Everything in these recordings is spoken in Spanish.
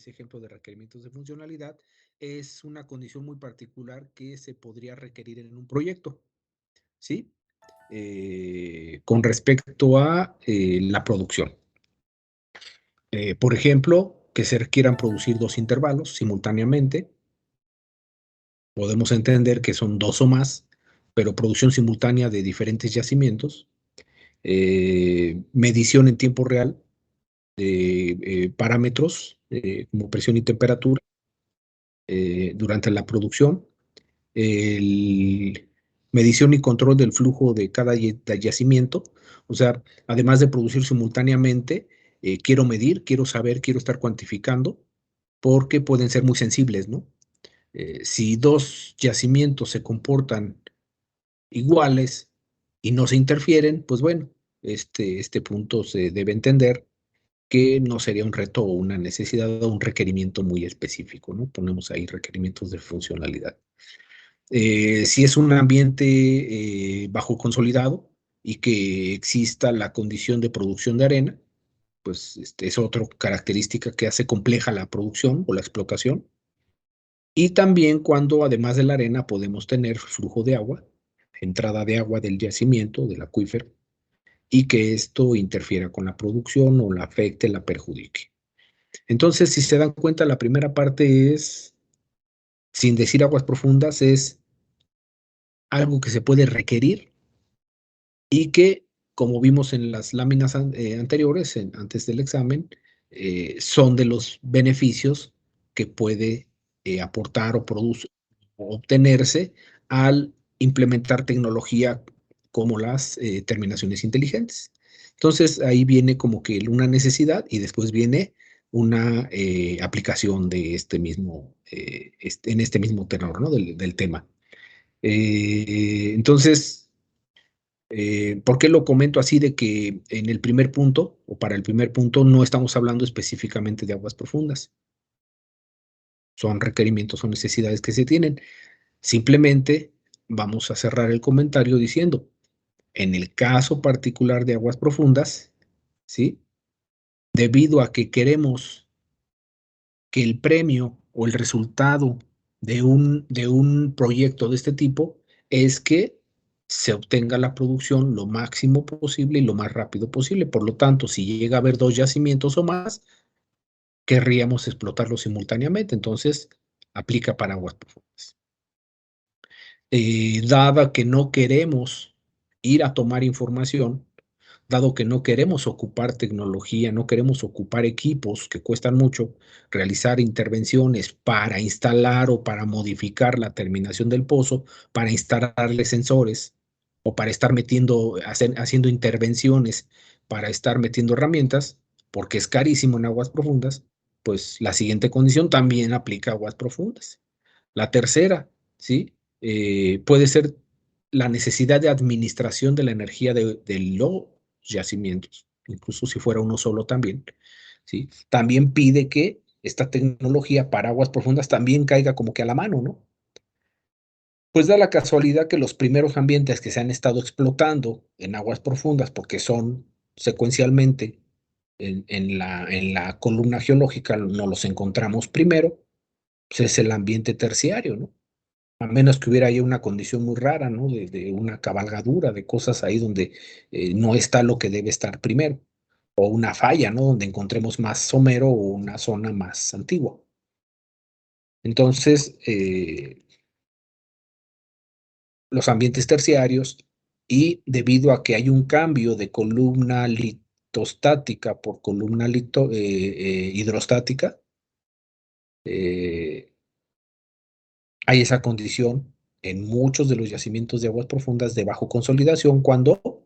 ese ejemplo de requerimientos de funcionalidad, es una condición muy particular que se podría requerir en un proyecto, ¿sí? Con respecto a la producción. Por ejemplo, que se requieran producir 2 intervalos simultáneamente. Podemos entender que son 2 o más, pero producción simultánea de diferentes yacimientos, medición en tiempo real de parámetros como presión y temperatura durante la producción, el medición y control del flujo de cada yacimiento. O sea, además de producir simultáneamente, quiero medir, quiero saber, quiero estar cuantificando, porque pueden ser muy sensibles, ¿no? Si 2 yacimientos se comportan iguales y no se interfieren, pues bueno, este punto se debe entender que no sería un reto o una necesidad o un requerimiento muy específico, ¿no? Ponemos ahí requerimientos de funcionalidad. Si es un ambiente bajo consolidado y que exista la condición de producción de arena, pues es otra característica que hace compleja la producción o la explotación. Y también cuando además de la arena podemos tener flujo de agua, entrada de agua del yacimiento, del acuífero, y que esto interfiera con la producción o la afecte, la perjudique. Entonces, si se dan cuenta, la primera parte es, sin decir aguas profundas, es algo que se puede requerir y que, como vimos en las láminas anteriores, antes del examen, son de los beneficios que puede aportar o producir o obtenerse al implementar tecnología como las terminaciones inteligentes. Entonces, ahí viene como que una necesidad y después viene una aplicación de en este mismo tenor, ¿no? Del tema. Entonces, ¿por qué lo comento así de que en el primer punto, o para el primer punto, no estamos hablando específicamente de aguas profundas? Son requerimientos o necesidades que se tienen. Simplemente vamos a cerrar el comentario diciendo, en el caso particular de aguas profundas, ¿sí? Debido a que queremos que el premio o el resultado de un proyecto de este tipo es que se obtenga la producción lo máximo posible y lo más rápido posible. Por lo tanto, si llega a haber 2 yacimientos o más, querríamos explotarlos simultáneamente. Entonces, aplica para aguas profundas. Dada que no queremos ir a tomar información, dado que no queremos ocupar tecnología, no queremos ocupar equipos que cuestan mucho, realizar intervenciones para instalar o para modificar la terminación del pozo, para instalarle sensores o para estar haciendo intervenciones, para estar metiendo herramientas, porque es carísimo en aguas profundas, pues la siguiente condición también aplica a aguas profundas. La tercera, ¿sí? Puede ser la necesidad de administración de la energía de los yacimientos, incluso si fuera uno solo también, ¿sí? También pide que esta tecnología para aguas profundas también caiga como que a la mano, ¿no? Pues da la casualidad que los primeros ambientes que se han estado explotando en aguas profundas, porque son secuencialmente en la columna geológica, no los encontramos primero, pues es el ambiente terciario, ¿no? A menos que hubiera ahí una condición muy rara, ¿no? De una cabalgadura de cosas ahí donde no está lo que debe estar primero, o una falla, ¿no? Donde encontremos más somero o una zona más antigua. Entonces, los ambientes terciarios, y debido a que hay un cambio de columna litostática por columna hidrostática, eh, hay esa condición en muchos de los yacimientos de aguas profundas de bajo consolidación cuando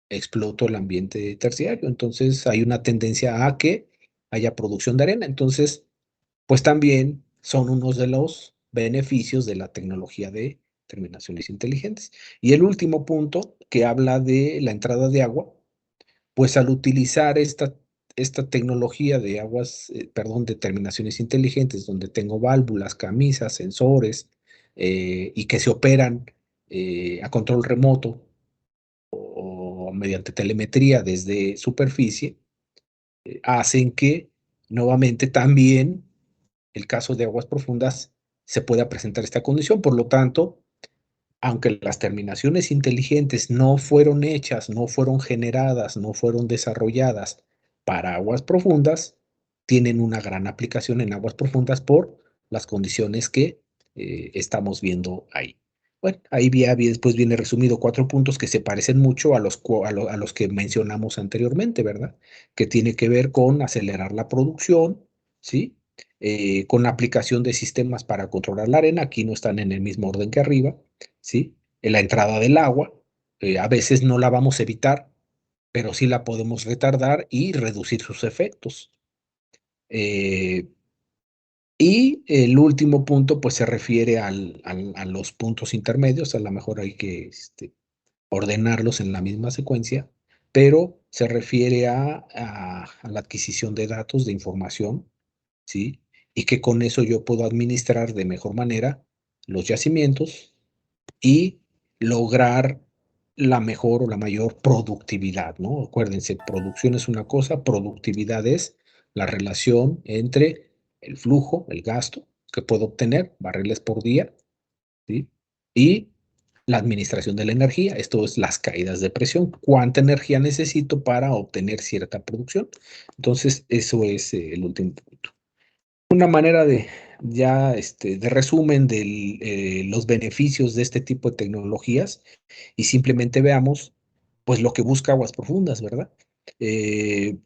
explotó el ambiente terciario. Entonces hay una tendencia a que haya producción de arena. Entonces, pues también son unos de los beneficios de la tecnología de terminaciones inteligentes. Y el último punto que habla de la entrada de agua, pues al utilizar esta tecnología de aguas, perdón, de terminaciones inteligentes, donde tengo válvulas, camisas, sensores, y que se operan a control remoto o mediante telemetría desde superficie, hacen que nuevamente también el caso de aguas profundas se pueda presentar esta condición. Por lo tanto, aunque las terminaciones inteligentes no fueron hechas, no fueron generadas, no fueron desarrolladas para aguas profundas, tienen una gran aplicación en aguas profundas por las condiciones que estamos viendo ahí. Bueno, ahí después viene resumido 4 puntos que se parecen mucho a los que mencionamos anteriormente, ¿verdad? Que tiene que ver con acelerar la producción, ¿sí? Con la aplicación de sistemas para controlar la arena, aquí no están en el mismo orden que arriba, ¿sí? En la entrada del agua, a veces no la vamos a evitar, pero sí la podemos retardar y reducir sus efectos. Y el último punto, pues se refiere a los puntos intermedios, a lo mejor hay que ordenarlos en la misma secuencia, pero se refiere a la adquisición de datos, de información, ¿sí? Y que con eso yo puedo administrar de mejor manera los yacimientos y lograr la mejor o la mayor productividad, ¿no? Acuérdense, producción es una cosa, productividad es la relación entre el flujo, el gasto que puedo obtener, barriles por día, ¿sí? Y la administración de la energía, esto es las caídas de presión, cuánta energía necesito para obtener cierta producción. Entonces, eso es el último punto. Una manera de resumen de los beneficios de este tipo de tecnologías y simplemente veamos pues lo que busca Aguas Profundas, ¿verdad? Eh,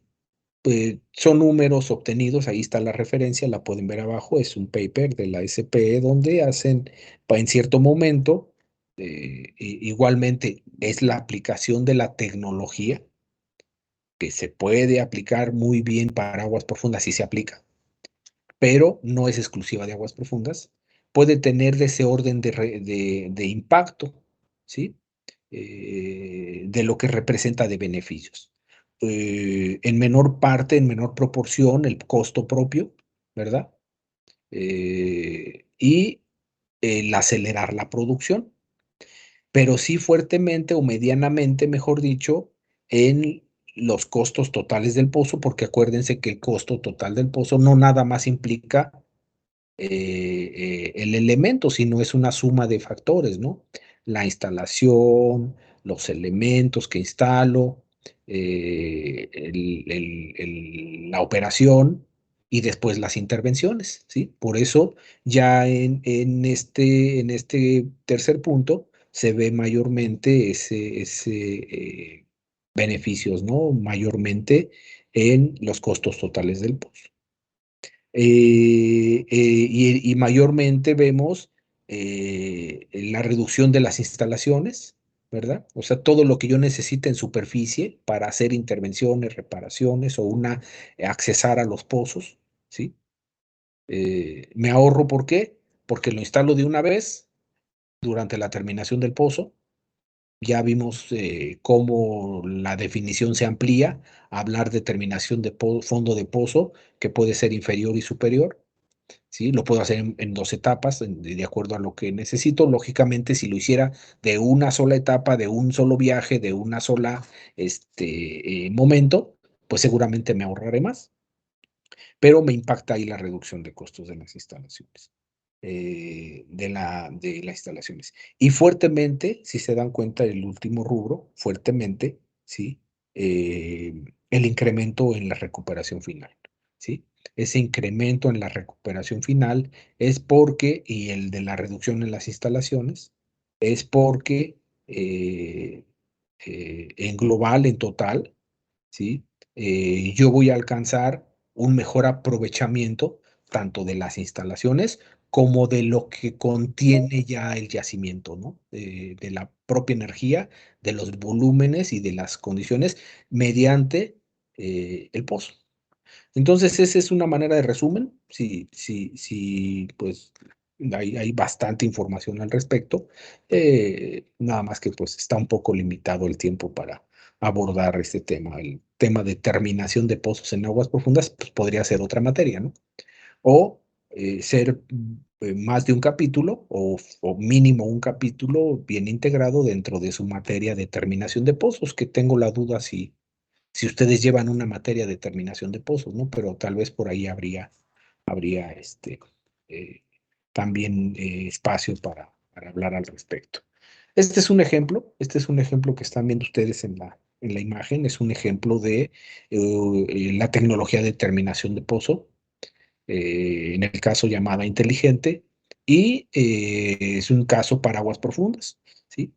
son números obtenidos, ahí está la referencia, la pueden ver abajo, es un paper de la SPE donde hacen, en cierto momento, igualmente es la aplicación de la tecnología que se puede aplicar muy bien para aguas profundas y se aplica, pero no es exclusiva de aguas profundas, puede tener de ese orden de impacto, ¿sí? De lo que representa de beneficios. En menor parte, en menor proporción, el costo propio, ¿verdad? Y el acelerar la producción, pero sí fuertemente o medianamente, mejor dicho, en los costos totales del pozo, porque acuérdense que el costo total del pozo no nada más implica el elemento, sino es una suma de factores, ¿no? La instalación, los elementos que instalo, la operación y después las intervenciones, ¿sí? Por eso ya en este tercer punto se ve mayormente beneficios, ¿no? Mayormente en los costos totales del pozo. Y mayormente vemos la reducción de las instalaciones, ¿verdad? O sea, todo lo que yo necesite en superficie para hacer intervenciones, reparaciones o accesar a los pozos, ¿sí? Me ahorro, ¿por qué? Porque lo instalo de una vez durante la terminación del pozo. Ya vimos cómo la definición se amplía a hablar de terminación de fondo de pozo, que puede ser inferior y superior. ¿Sí? Lo puedo hacer en 2 etapas, de acuerdo a lo que necesito. Lógicamente, si lo hiciera de una sola etapa, de un solo viaje, de una sola momento, pues seguramente me ahorraré más, pero me impacta ahí la reducción de costos de las instalaciones, de las instalaciones. Y fuertemente, si se dan cuenta, el último rubro, fuertemente, ¿sí? El incremento en la recuperación final, ¿sí? Ese incremento en la recuperación final es porque, y el de la reducción en las instalaciones, es porque en global, en total, ¿sí? Yo voy a alcanzar un mejor aprovechamiento tanto de las instalaciones como de lo que contiene ya el yacimiento, ¿no? De la propia energía, de los volúmenes y de las condiciones mediante el pozo. Entonces, esa es una manera de resumen. Sí, sí, sí, pues hay bastante información al respecto. Nada más que pues está un poco limitado el tiempo para abordar este tema. El tema de terminación de pozos en aguas profundas, pues podría ser otra materia, ¿no? O ser más de un capítulo o mínimo un capítulo bien integrado dentro de su materia de terminación de pozos, que tengo la duda si ustedes llevan una materia de terminación de pozos, ¿no? Pero tal vez por ahí habría habría también espacio para hablar al respecto. Este es un ejemplo que están viendo ustedes en la imagen, es un ejemplo de la tecnología de terminación de pozo, en el caso llamada inteligente, y es un caso para aguas profundas, ¿sí?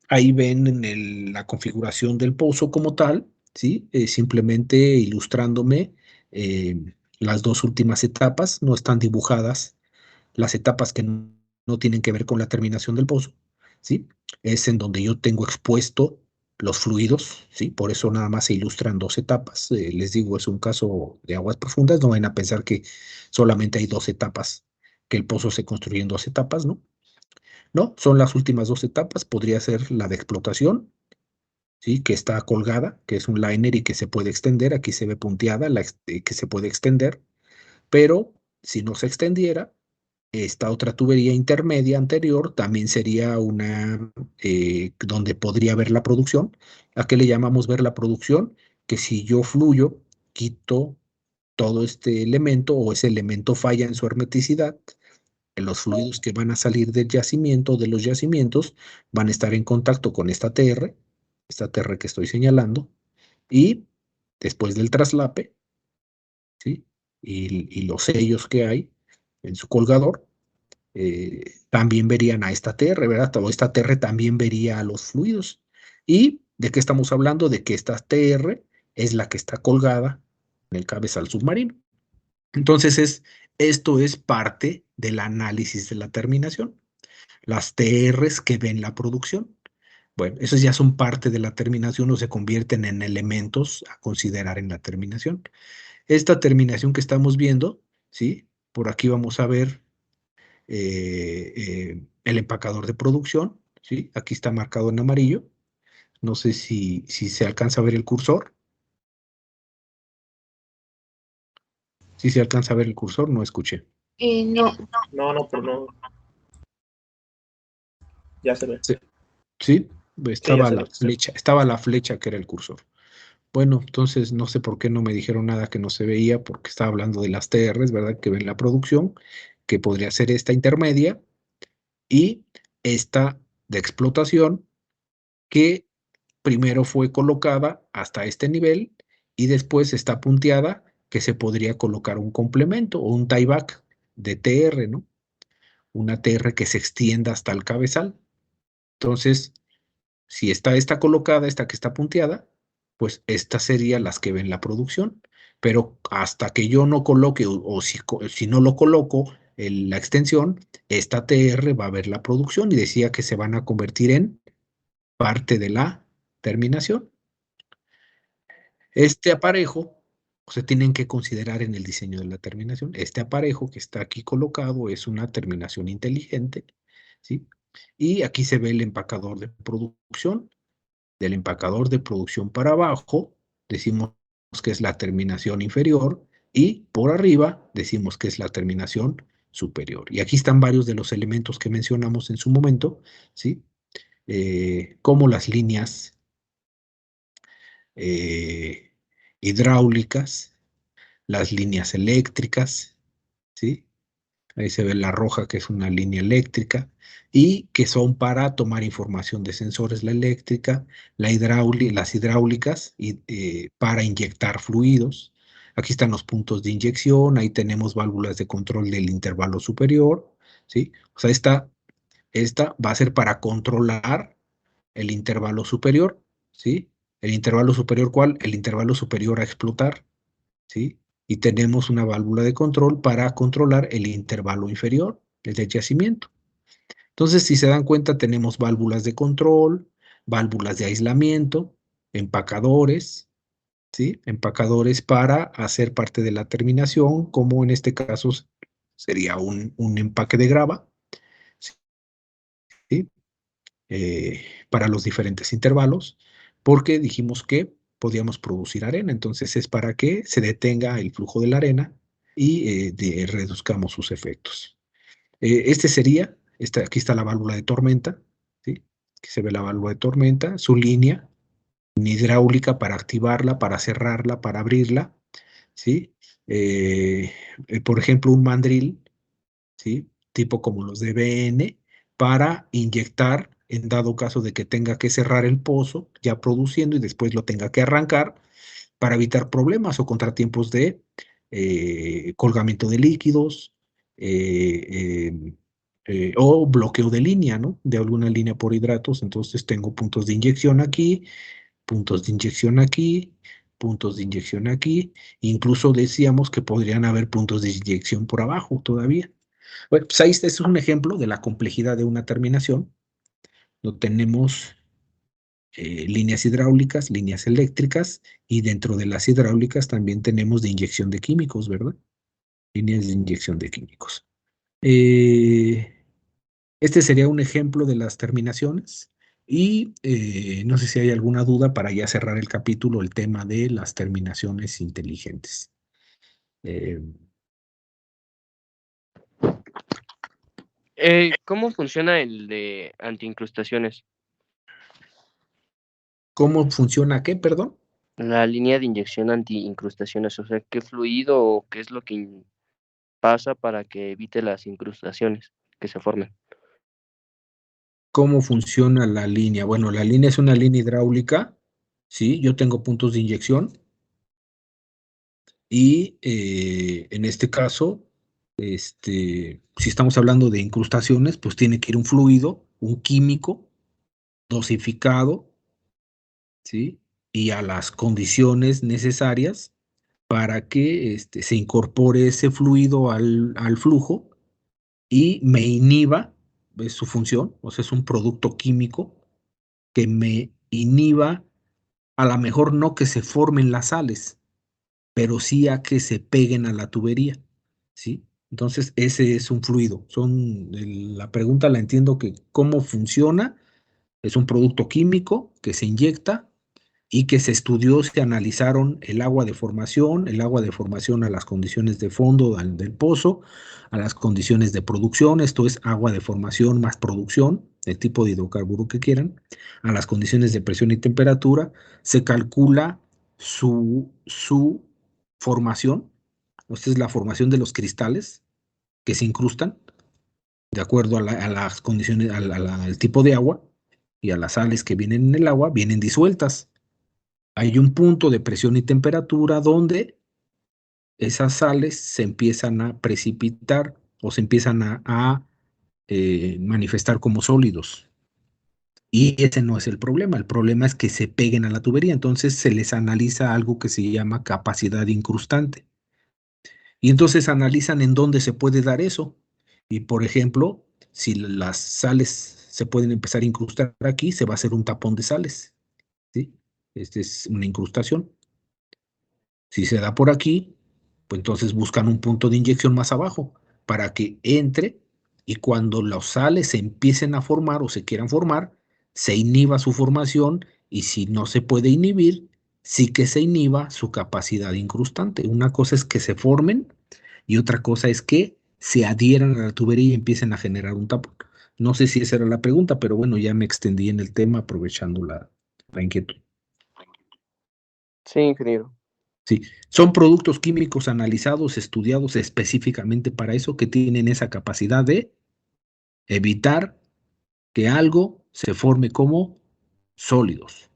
Ahí ven en la configuración del pozo como tal, ¿sí? Simplemente ilustrándome eh, las dos últimas etapas, no están dibujadas las etapas que no tienen que ver con la terminación del pozo, ¿sí? Es en donde yo tengo expuesto los fluidos, ¿sí? Por eso nada más se ilustran dos etapas. Les digo, es un caso de aguas profundas, no vayan a pensar que solamente hay dos etapas, que el pozo se construye en dos etapas, ¿no? No, son las últimas dos etapas, podría ser la de explotación, ¿sí? Que está colgada, que es un liner y que se puede extender, aquí se ve punteada, que se puede extender, pero si no se extendiera, esta otra tubería intermedia anterior también sería una donde podría ver la producción. ¿A qué le llamamos ver la producción? Que si yo fluyo, quito todo este elemento o ese elemento falla en su hermeticidad, los fluidos que van a salir del yacimiento, de los yacimientos, van a estar en contacto con esta TR que estoy señalando, y después del traslape, ¿sí? Y los sellos que hay en su colgador, también verían a esta TR, ¿verdad? O esta TR también vería a los fluidos. ¿Y de qué estamos hablando? De que esta TR es la que está colgada en el cabezal submarino. Entonces, esto es parte del análisis de la terminación. Las TRs que ven la producción. Bueno, esas ya son parte de la terminación o se convierten en elementos a considerar en la terminación. Esta terminación que estamos viendo, ¿sí? Por aquí vamos a ver el empacador de producción, ¿sí? Aquí está marcado en amarillo. No sé si se alcanza a ver el cursor. Si se alcanza a ver el cursor, no escuché. No. No, pero no. Ya se ve. Sí, sí, Sí, ya estaba se la ve. flecha, estaba la flecha que era el cursor. Bueno, entonces no sé por qué no me dijeron nada que no se veía, porque estaba hablando de las TRs, ¿verdad? Que ven la producción, que podría ser esta intermedia y esta de explotación, que primero fue colocada hasta este nivel y después está punteada, que se podría colocar un complemento o un tieback de TR, ¿no? Una TR que se extienda hasta el cabezal. Entonces, si está esta colocada, esta que está punteada, pues estas serían las que ven la producción. Pero hasta que yo no coloque, o si no lo coloco en la extensión, esta TR va a ver la producción y decía que se van a convertir en parte de la terminación. Este aparejo se tienen que considerar en el diseño de la terminación. Este aparejo que está aquí colocado es una terminación inteligente, ¿sí? Y aquí se ve el empacador de producción. Del empacador de producción para abajo, decimos que es la terminación inferior, y por arriba decimos que es la terminación superior. Y aquí están varios de los elementos que mencionamos en su momento, ¿sí? Como las líneas eh, hidráulicas, las líneas eléctricas, ¿sí? Ahí se ve la roja, que es una línea eléctrica, y que son para tomar información de sensores, la eléctrica, las hidráulicas, y, para inyectar fluidos. Aquí están los puntos de inyección, ahí tenemos válvulas de control del intervalo superior, ¿sí? O sea, esta va a ser para controlar el intervalo superior, ¿sí? ¿El intervalo superior cuál? El intervalo superior a explotar, ¿sí? Y tenemos una válvula de control para controlar el intervalo inferior, el de yacimiento. Entonces, si se dan cuenta, tenemos válvulas de control, válvulas de aislamiento, empacadores, ¿sí? Empacadores para hacer parte de la terminación, como en este caso sería un empaque de grava, ¿sí? Para los diferentes intervalos, porque dijimos que podíamos producir arena. Entonces es para que se detenga el flujo de la arena y reduzcamos sus efectos. Aquí está la válvula de tormenta, ¿sí? Aquí se ve la válvula de tormenta, su línea hidráulica para activarla, para cerrarla, para abrirla, ¿sí? por ejemplo, un mandril, ¿sí? Tipo como los de BN, para inyectar en dado caso de que tenga que cerrar el pozo ya produciendo y después lo tenga que arrancar para evitar problemas o contratiempos de colgamiento de líquidos o bloqueo de línea, ¿no? De alguna línea por hidratos. Entonces tengo puntos de inyección aquí, puntos de inyección aquí, puntos de inyección aquí. Incluso decíamos que podrían haber puntos de inyección por abajo todavía. Bueno, pues ahí este es un ejemplo de la complejidad de una terminación. No tenemos líneas hidráulicas, líneas eléctricas, y dentro de las hidráulicas también tenemos de inyección de químicos, ¿verdad? Líneas de inyección de químicos. Este sería un ejemplo de las terminaciones y no sé si hay alguna duda para ya cerrar el capítulo, el tema de las terminaciones inteligentes. Eh, ¿Cómo funciona el de antiincrustaciones? ¿Cómo funciona qué, perdón? La línea de inyección antiincrustaciones, o sea, ¿qué fluido o qué es lo que pasa para que evite las incrustaciones que se formen? ¿Cómo funciona la línea? Bueno, la línea es una línea hidráulica, ¿sí? Yo tengo puntos de inyección y en este caso, si estamos hablando de incrustaciones, pues tiene que ir un fluido, un químico dosificado, ¿sí? Y a las condiciones necesarias para que se incorpore ese fluido al flujo y me inhiba, es su función, o sea, es un producto químico que me inhiba, a lo mejor no que se formen las sales, pero sí a que se peguen a la tubería, ¿sí? Entonces, ese es un fluido. La pregunta la entiendo que cómo funciona, es un producto químico que se inyecta y que se estudió, se analizaron el agua de formación a las condiciones de fondo del pozo, a las condiciones de producción, esto es agua de formación más producción, el tipo de hidrocarburo que quieran, a las condiciones de presión y temperatura, se calcula su formación, esta es la formación de los cristales que se incrustan de acuerdo a las condiciones, al tipo de agua y a las sales que vienen en el agua, vienen disueltas. Hay un punto de presión y temperatura donde esas sales se empiezan a precipitar o se empiezan a manifestar como sólidos. Y ese no es el problema es que se peguen a la tubería. Entonces se les analiza algo que se llama capacidad incrustante. Y entonces analizan en dónde se puede dar eso. Y por ejemplo, si las sales se pueden empezar a incrustar aquí, se va a hacer un tapón de sales, ¿sí? Esta es una incrustación. Si se da por aquí, pues entonces buscan un punto de inyección más abajo para que entre y cuando los sales se empiecen a formar o se quieran formar, se inhiba su formación y si no se puede inhibir, sí que se inhiba su capacidad incrustante. Una cosa es que se formen y otra cosa es que se adhieran a la tubería y empiecen a generar un tapón. No sé si esa era la pregunta, pero bueno, ya me extendí en el tema aprovechando la inquietud. Sí, ingeniero. Sí, son productos químicos analizados, estudiados específicamente para eso, que tienen esa capacidad de evitar que algo se forme como sólidos.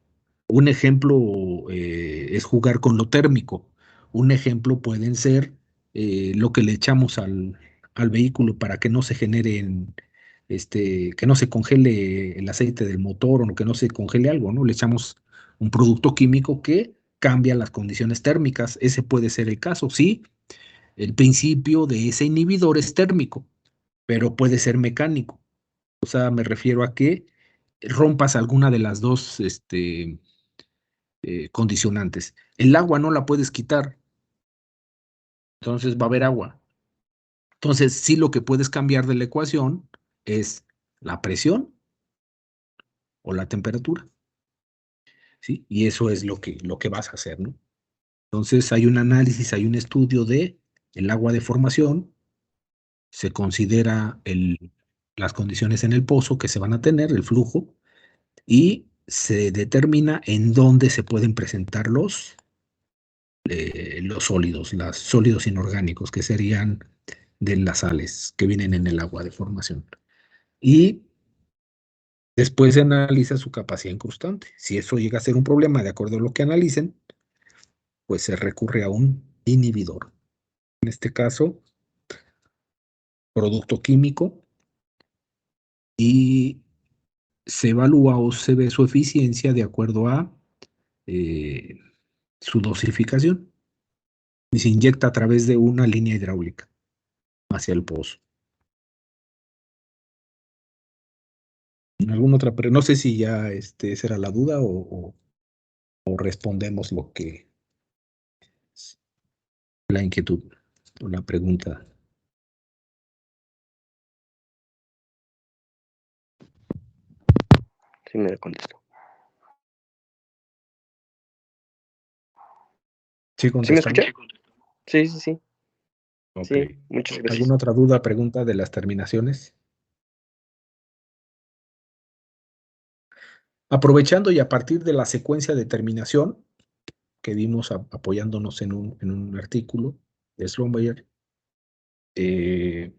Un ejemplo es jugar con lo térmico. Un ejemplo pueden ser lo que le echamos al vehículo para que no se genere, que no se congele el aceite del motor o que no se congele algo, ¿no? Le echamos un producto químico que cambia las condiciones térmicas. Ese puede ser el caso, sí. El principio de ese inhibidor es térmico, pero puede ser mecánico. O sea, me refiero a que rompas alguna de las dos, condicionantes. El agua no la puedes quitar, entonces va a haber agua. Entonces, sí lo que puedes cambiar de la ecuación es la presión o la temperatura, ¿sí? Y eso es lo que vas a hacer, ¿no? Entonces, hay un análisis, hay un estudio de el agua de formación, se considera las condiciones en el pozo que se van a tener, el flujo, y se determina en dónde se pueden presentar los sólidos, los sólidos inorgánicos, que serían de las sales que vienen en el agua de formación. Y después se analiza su capacidad incrustante. Si eso llega a ser un problema, de acuerdo a lo que analicen, pues se recurre a un inhibidor. En este caso, producto químico, y se evalúa o se ve su eficiencia de acuerdo a su dosificación. Y se inyecta a través de una línea hidráulica hacia el pozo. ¿Alguna otra? Pero no sé si ya esa era la duda o respondemos lo que la inquietud o la pregunta. Sí, me contestó. ¿Sí ¿Sí me contestamos? escucha? Sí, sí, sí. Ok. Sí, muchas gracias. ¿Alguna otra duda, pregunta de las terminaciones? Aprovechando y a partir de la secuencia de terminación que vimos apoyándonos en un artículo de Schlumberger,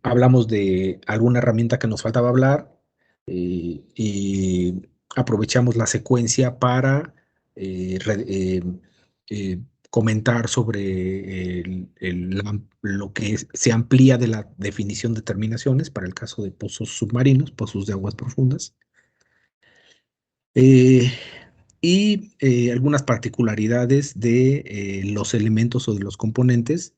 hablamos de alguna herramienta que nos faltaba hablar, y aprovechamos la secuencia para comentar sobre lo que se amplía de la definición de terminaciones para el caso de pozos submarinos, pozos de aguas profundas. Y algunas particularidades de los elementos o de los componentes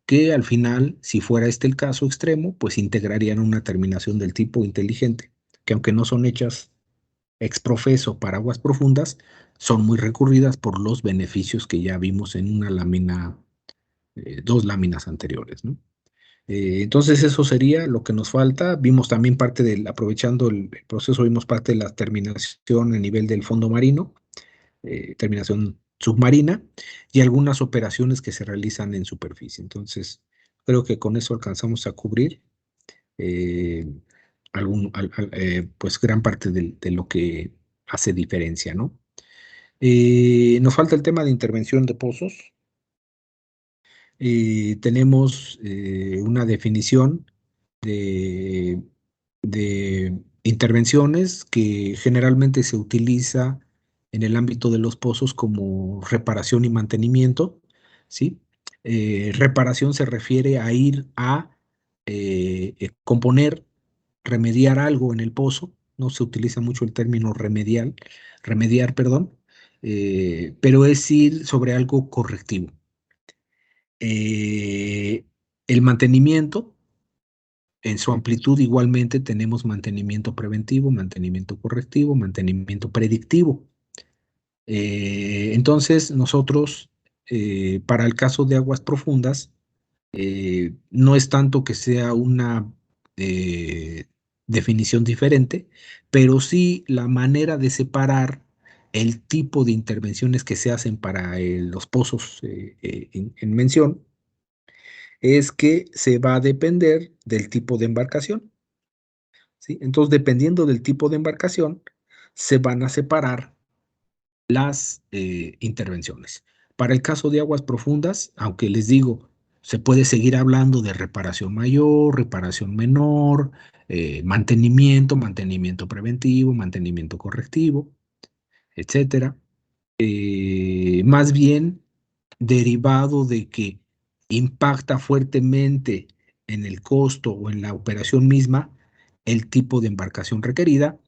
que al final, si fuera este el caso extremo, pues integrarían una terminación del tipo inteligente, que aunque no son hechas ex profeso para aguas profundas, son muy recurridas por los beneficios que ya vimos en una lámina, dos láminas anteriores, ¿no? Entonces eso sería lo que nos falta. Vimos también parte del, aprovechando el proceso, vimos parte de la terminación a nivel del fondo marino, terminación submarina y algunas operaciones que se realizan en superficie. Entonces, creo que con eso alcanzamos a cubrir eh, pues gran parte de lo que hace diferencia, ¿no? Nos falta el tema de intervención de pozos. Tenemos una definición de, de intervenciones que generalmente se utiliza en el ámbito de los pozos como reparación y mantenimiento, ¿sí? Reparación se refiere a ir a componer, remediar algo en el pozo. No se utiliza mucho el término remediar, perdón, pero es ir sobre algo correctivo. El mantenimiento, en su amplitud igualmente tenemos mantenimiento preventivo, mantenimiento correctivo, mantenimiento predictivo. Entonces, nosotros, para el caso de aguas profundas, no es tanto que sea una definición diferente, pero sí la manera de separar el tipo de intervenciones que se hacen para los pozos en mención es que se va a depender del tipo de embarcación, ¿sí? Entonces, dependiendo del tipo de embarcación, se van a separar las intervenciones. Para el caso de aguas profundas, aunque les digo, se puede seguir hablando de reparación mayor, reparación menor, mantenimiento preventivo, mantenimiento correctivo, etcétera. Más bien derivado de que impacta fuertemente en el costo o en la operación misma el tipo de embarcación requerida.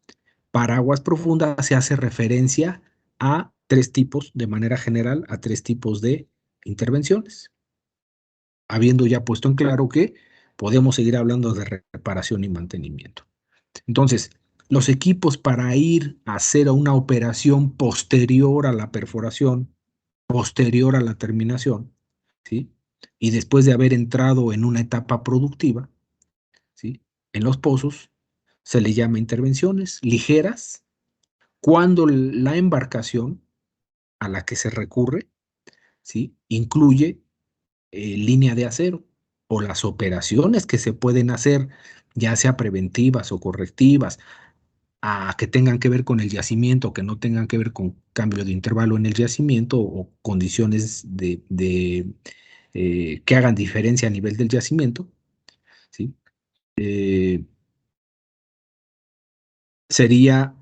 Para aguas profundas se hace referencia a tres tipos, de manera general, a tres tipos de intervenciones, habiendo ya puesto en claro que podemos seguir hablando de reparación y mantenimiento. Entonces, los equipos para ir a hacer una operación posterior a la perforación, posterior a la terminación, ¿sí? Y después de haber entrado en una etapa productiva, ¿sí? En los pozos se le llama intervenciones ligeras cuando la embarcación a la que se recurre, ¿sí? Incluye línea de acero o las operaciones que se pueden hacer, ya sea preventivas o correctivas, a que tengan que ver con el yacimiento, que no tengan que ver con cambio de intervalo en el yacimiento o condiciones que hagan diferencia a nivel del yacimiento, ¿sí? Sería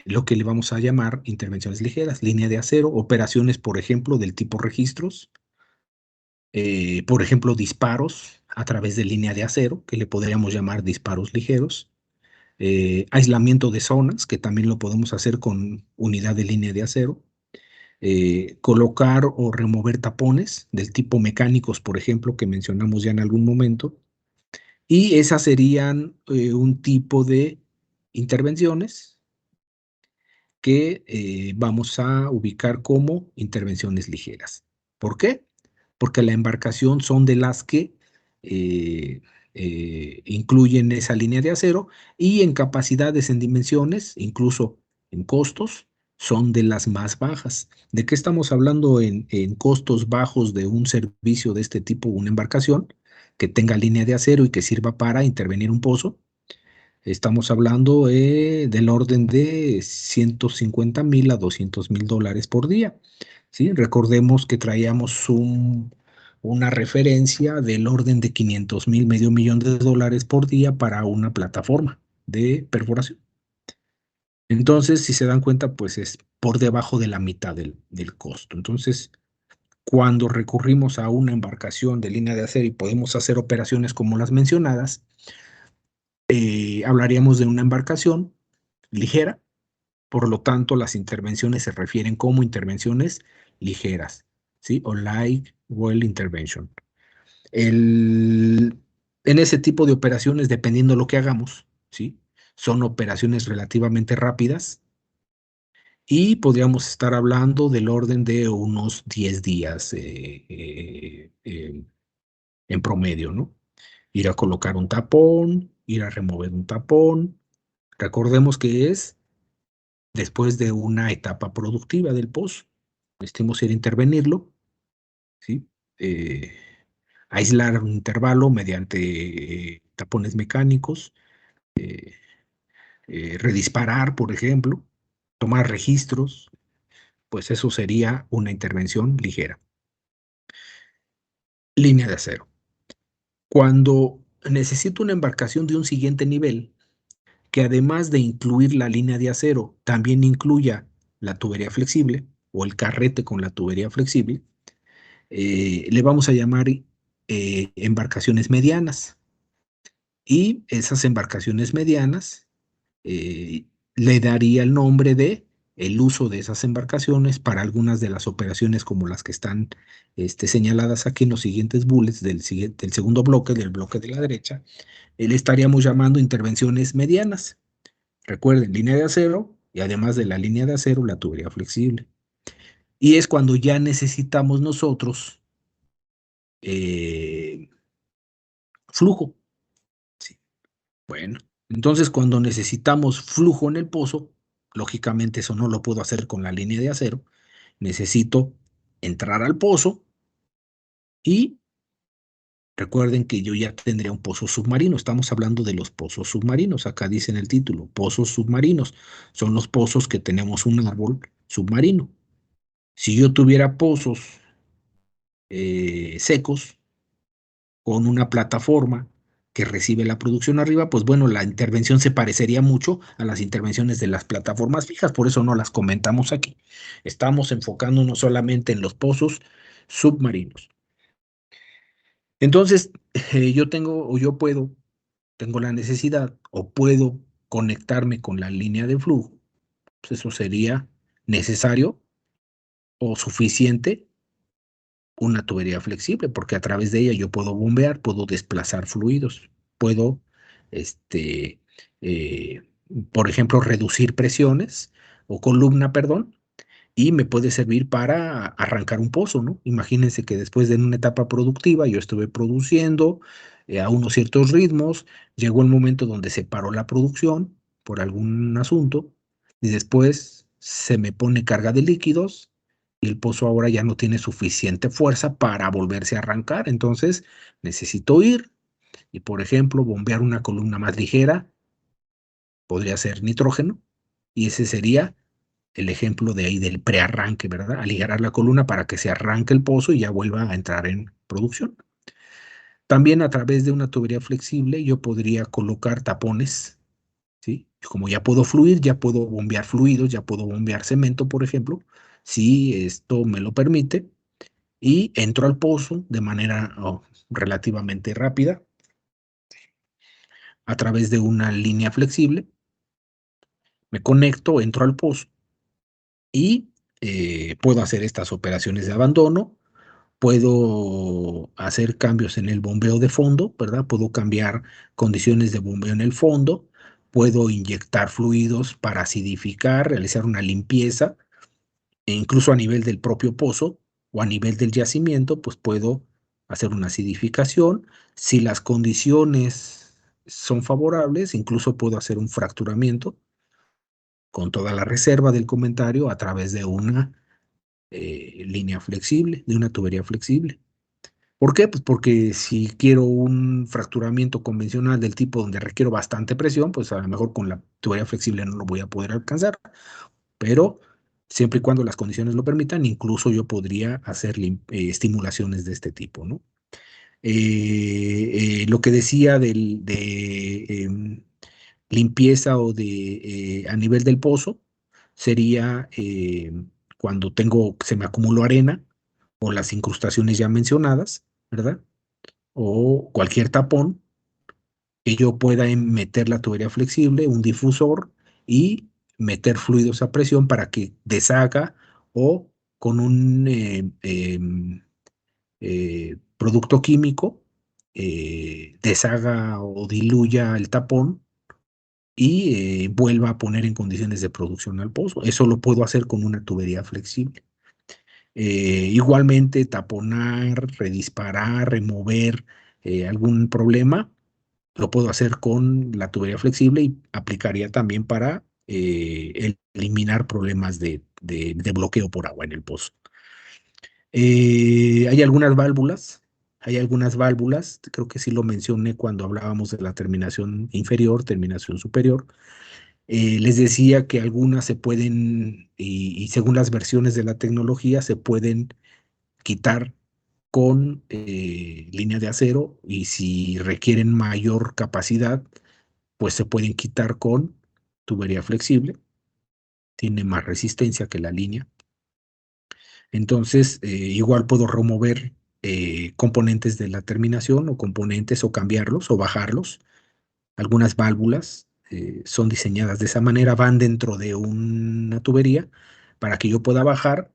lo que le vamos a llamar intervenciones ligeras, línea de acero, operaciones, por ejemplo, del tipo registros, por ejemplo, disparos a través de línea de acero, que le podríamos llamar disparos ligeros, aislamiento de zonas, que también lo podemos hacer con unidad de línea de acero, colocar o remover tapones del tipo mecánicos, por ejemplo, que mencionamos ya en algún momento, y esas serían un tipo de intervenciones que vamos a ubicar como intervenciones ligeras. ¿Por qué? Porque la embarcación son de las que eh, incluyen esa línea de acero y en capacidades, en dimensiones, incluso en costos, son de las más bajas. ¿De qué estamos hablando en costos bajos de un servicio de este tipo, una embarcación que tenga línea de acero y que sirva para intervenir un pozo? Estamos hablando del orden de 150,000 a 200,000 dólares por día, ¿sí? Recordemos que traíamos una referencia del orden de 500,000, medio millón de dólares por día para una plataforma de perforación. Entonces, si se dan cuenta, pues es por debajo de la mitad del costo. Entonces, cuando recurrimos a una embarcación de línea de acero y podemos hacer operaciones como las mencionadas, hablaríamos de una embarcación ligera. Por lo tanto, las intervenciones se refieren como intervenciones ligeras, ¿sí? O light well intervention. En ese tipo de operaciones, dependiendo de lo que hagamos, ¿sí? Son operaciones relativamente rápidas y podríamos estar hablando del orden de unos 10 días en promedio, ¿no? Ir a colocar un tapón, ir a remover un tapón. Recordemos que es después de una etapa productiva del pozo. Necesitamos ir a intervenirlo, ¿sí? Eh, Aislar un intervalo mediante tapones mecánicos, eh, redisparar, por ejemplo, tomar registros, pues eso sería una intervención ligera. Línea de acero. Cuando necesito una embarcación de un siguiente nivel, que además de incluir la línea de acero, también incluya la tubería flexible o el carrete con la tubería flexible, le vamos a llamar embarcaciones medianas. Y esas embarcaciones medianas eh, le daría el nombre de el uso de esas embarcaciones para algunas de las operaciones como las que están señaladas aquí en los siguientes bullets del segundo bloque, del bloque de la derecha. Le estaríamos llamando intervenciones medianas. Recuerden, línea de acero y además de la línea de acero, la tubería flexible. Y es cuando ya necesitamos nosotros eh, flujo. Sí. Bueno, entonces cuando necesitamos flujo en el pozo, lógicamente eso no lo puedo hacer con la línea de acero. Necesito entrar al pozo y recuerden que yo ya tendría un pozo submarino. Estamos hablando de los pozos submarinos. Acá dice en el título, pozos submarinos. Son los pozos que tenemos un árbol submarino. Si yo tuviera pozos secos con una plataforma que recibe la producción arriba, pues bueno, la intervención se parecería mucho a las intervenciones de las plataformas fijas, por eso no las comentamos aquí. Estamos enfocándonos solamente en los pozos submarinos. Entonces, yo tengo o yo tengo la necesidad o puedo conectarme con la línea de flujo, pues eso sería necesario o suficiente una tubería flexible, porque a través de ella yo puedo bombear, puedo desplazar fluidos, puedo, este, eh, por ejemplo, reducir presiones o columna, perdón, y me puede servir para arrancar un pozo, ¿no? Imagínense que después de una etapa productiva yo estuve produciendo a unos ciertos ritmos, llegó el momento donde se paró la producción por algún asunto y después se me pone carga de líquidos y el pozo ahora ya no tiene suficiente fuerza para volverse a arrancar, entonces necesito ir y, por ejemplo, bombear una columna más ligera podría ser nitrógeno, y ese sería el ejemplo de ahí del prearranque, ¿verdad? Aligerar la columna para que se arranque el pozo y ya vuelva a entrar en producción. También a través de una tubería flexible yo podría colocar tapones, ¿sí? Como ya puedo fluir, ya puedo bombear fluidos, ya puedo bombear cemento, por ejemplo, si esto me lo permite, y entro al pozo de manera relativamente rápida a través de una línea flexible, me conecto, entro al pozo y puedo hacer estas operaciones de abandono, puedo hacer cambios en el bombeo de fondo, ¿verdad? Puedo cambiar condiciones de bombeo en el fondo, puedo inyectar fluidos para acidificar, realizar una limpieza, e incluso a nivel del propio pozo o a nivel del yacimiento, pues puedo hacer una acidificación. Si las condiciones son favorables, incluso puedo hacer un fracturamiento con toda la reserva del comentario a través de una línea flexible, de una tubería flexible. ¿Por qué? Pues porque si quiero un fracturamiento convencional del tipo donde requiero bastante presión, pues a lo mejor con la tubería flexible no lo voy a poder alcanzar, pero siempre y cuando las condiciones lo permitan, incluso yo podría hacer estimulaciones de este tipo, ¿no? Lo que decía de limpieza o de a nivel del pozo sería cuando se me acumuló arena o las incrustaciones ya mencionadas, ¿verdad? O cualquier tapón que yo pueda meter la tubería flexible, un difusor y meter fluidos a presión para que deshaga o con un producto químico deshaga o diluya el tapón y vuelva a poner en condiciones de producción al pozo. Eso lo puedo hacer con una tubería flexible. Igualmente, taponar, redisparar, remover algún problema, lo puedo hacer con la tubería flexible y aplicaría también para eliminar problemas de bloqueo por agua en el pozo. Hay algunas válvulas, creo que sí lo mencioné cuando hablábamos de la terminación inferior, terminación superior. Les decía que algunas se pueden, y según las versiones de la tecnología, se pueden quitar con línea de acero, y si requieren mayor capacidad, pues se pueden quitar con tubería flexible, tiene más resistencia que la línea. Entonces, igual puedo remover componentes de la terminación o componentes o cambiarlos o bajarlos. Algunas válvulas son diseñadas de esa manera, van dentro de una tubería para que yo pueda bajar,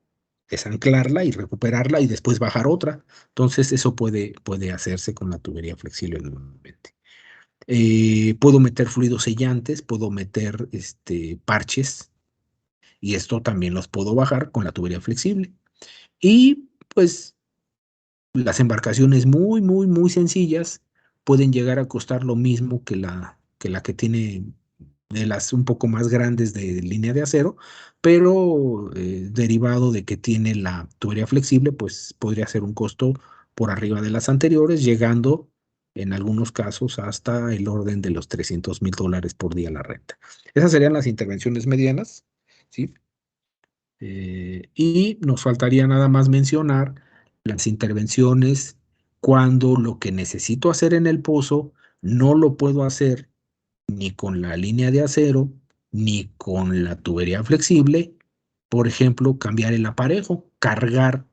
desanclarla y recuperarla y después bajar otra. Entonces, eso puede hacerse con la tubería flexible normalmente. Puedo meter fluidos sellantes, puedo meter parches, y esto también los puedo bajar con la tubería flexible. Y pues las embarcaciones muy, muy, muy sencillas pueden llegar a costar lo mismo que la que tiene de las un poco más grandes de línea de acero, pero derivado de que tiene la tubería flexible, pues podría ser un costo por arriba de las anteriores, llegando en algunos casos hasta el orden de los $300,000 por día la renta. Esas serían las intervenciones medianas, ¿sí? Y nos faltaría nada más mencionar las intervenciones cuando lo que necesito hacer en el pozo no lo puedo hacer ni con la línea de acero, ni con la tubería flexible. Por ejemplo, cambiar el aparejo, cargar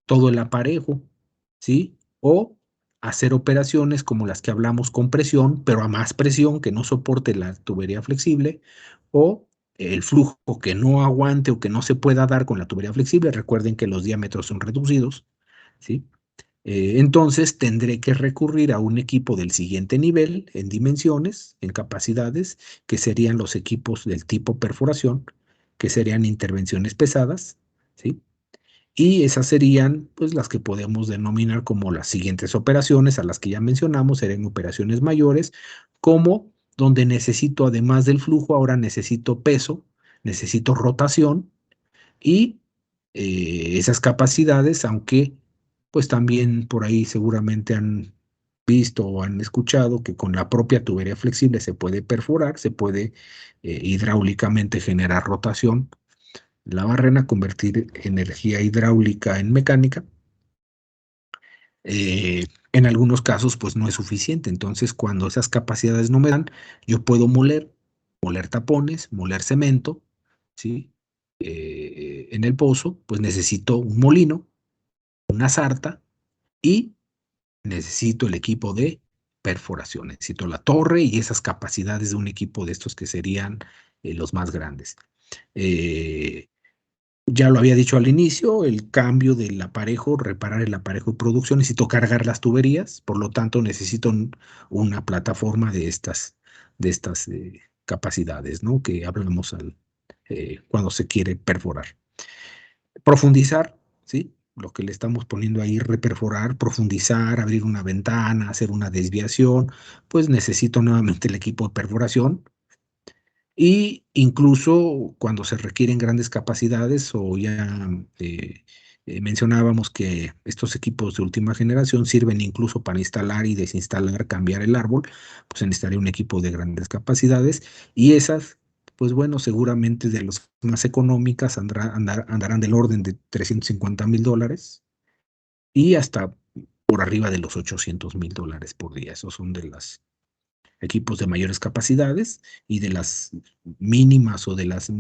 todo el aparejo, ¿sí? O hacer operaciones como las que hablamos con presión, pero a más presión que no soporte la tubería flexible, o el flujo que no aguante o que no se pueda dar con la tubería flexible. Recuerden que los diámetros son reducidos, ¿sí? Entonces tendré que recurrir a un equipo del siguiente nivel en dimensiones, en capacidades, que serían los equipos del tipo perforación, que serían intervenciones pesadas, ¿sí? Y esas serían pues las que podemos denominar como las siguientes operaciones a las que ya mencionamos, serían operaciones mayores, como donde necesito, además del flujo, ahora necesito peso, necesito rotación, y esas capacidades, aunque pues también por ahí seguramente han visto o han escuchado que con la propia tubería flexible se puede perforar, se puede hidráulicamente generar rotación, la barrena, convertir energía hidráulica en mecánica. En algunos casos, pues no es suficiente. Entonces, cuando esas capacidades no me dan, yo puedo moler tapones, moler cemento, ¿sí? En el pozo, pues necesito un molino, una sarta y necesito el equipo de perforación. Necesito la torre y esas capacidades de un equipo de estos que serían los más grandes. Ya lo había dicho al inicio, el cambio del aparejo, reparar el aparejo de producción, necesito cargar las tuberías, por lo tanto necesito una plataforma de estas capacidades, ¿no? Que hablamos cuando se quiere perforar. Profundizar, ¿sí? Lo que le estamos poniendo ahí, reperforar, profundizar, abrir una ventana, hacer una desviación, pues necesito nuevamente el equipo de perforación. Y incluso cuando se requieren grandes capacidades o ya mencionábamos que estos equipos de última generación sirven incluso para instalar y desinstalar, cambiar el árbol, pues se necesitaría un equipo de grandes capacidades y esas, pues bueno, seguramente de las más económicas andarán del orden de $350,000 y hasta por arriba de los $800,000 por día. Esos son de los equipos de mayores capacidades y de las mínimas o de las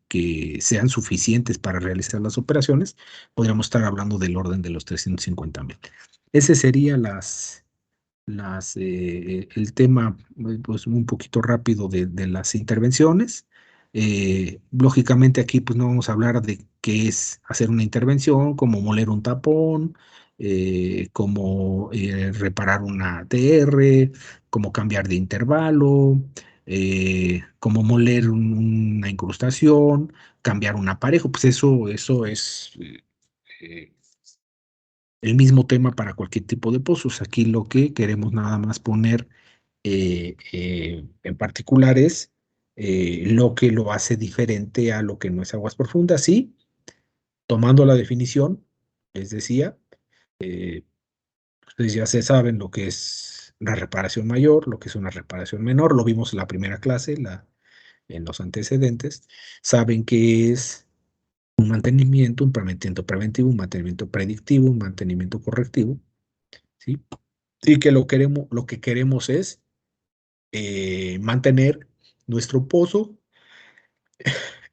que sean suficientes para realizar las operaciones, podríamos estar hablando del orden de los 350,000. Ese sería el tema, pues un poquito rápido de las intervenciones. Lógicamente aquí pues no vamos a hablar de qué es hacer una intervención, como moler un tapón, como reparar una ATR, como cambiar de intervalo, como moler una incrustación, cambiar un aparejo, pues eso es eh, el mismo tema para cualquier tipo de pozos. Aquí lo que queremos nada más poner en particular es lo que lo hace diferente a lo que no es aguas profundas. Sí, tomando la definición, les decía, eh, ustedes ya se saben lo que es una reparación mayor, lo que es una reparación menor, lo vimos en la primera clase, en los antecedentes, saben que es un mantenimiento preventivo, un mantenimiento predictivo, un mantenimiento correctivo, ¿sí? Y que lo que queremos es mantener nuestro pozo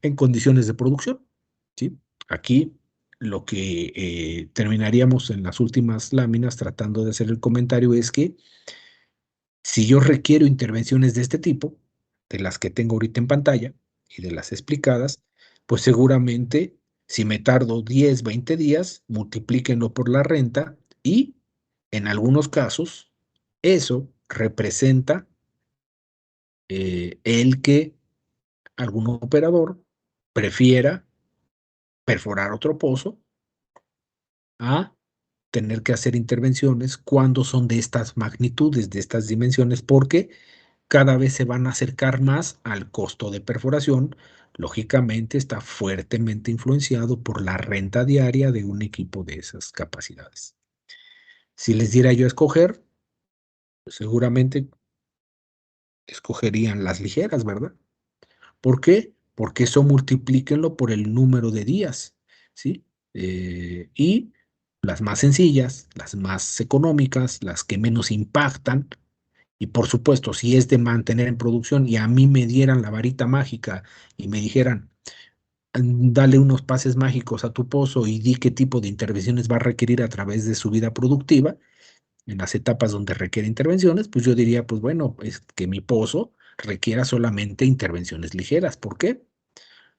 en condiciones de producción, ¿sí? Aquí lo que terminaríamos en las últimas láminas tratando de hacer el comentario es que si yo requiero intervenciones de este tipo, de las que tengo ahorita en pantalla y de las explicadas, pues seguramente si me tardo 10, 20 días, multiplíquenlo por la renta y en algunos casos eso representa el que algún operador prefiera perforar otro pozo a tener que hacer intervenciones cuando son de estas magnitudes, de estas dimensiones, porque cada vez se van a acercar más al costo de perforación. Lógicamente está fuertemente influenciado por la renta diaria de un equipo de esas capacidades. Si les diera yo a escoger, seguramente escogerían las ligeras, ¿verdad? ¿Por qué? Porque eso multiplíquenlo por el número de días, ¿sí? Y las más sencillas, las más económicas, las que menos impactan, y por supuesto, si es de mantener en producción y a mí me dieran la varita mágica y me dijeran, dale unos pases mágicos a tu pozo y di qué tipo de intervenciones va a requerir a través de su vida productiva, en las etapas donde requiere intervenciones, pues yo diría, pues bueno, es que mi pozo requiera solamente intervenciones ligeras. ¿Por qué?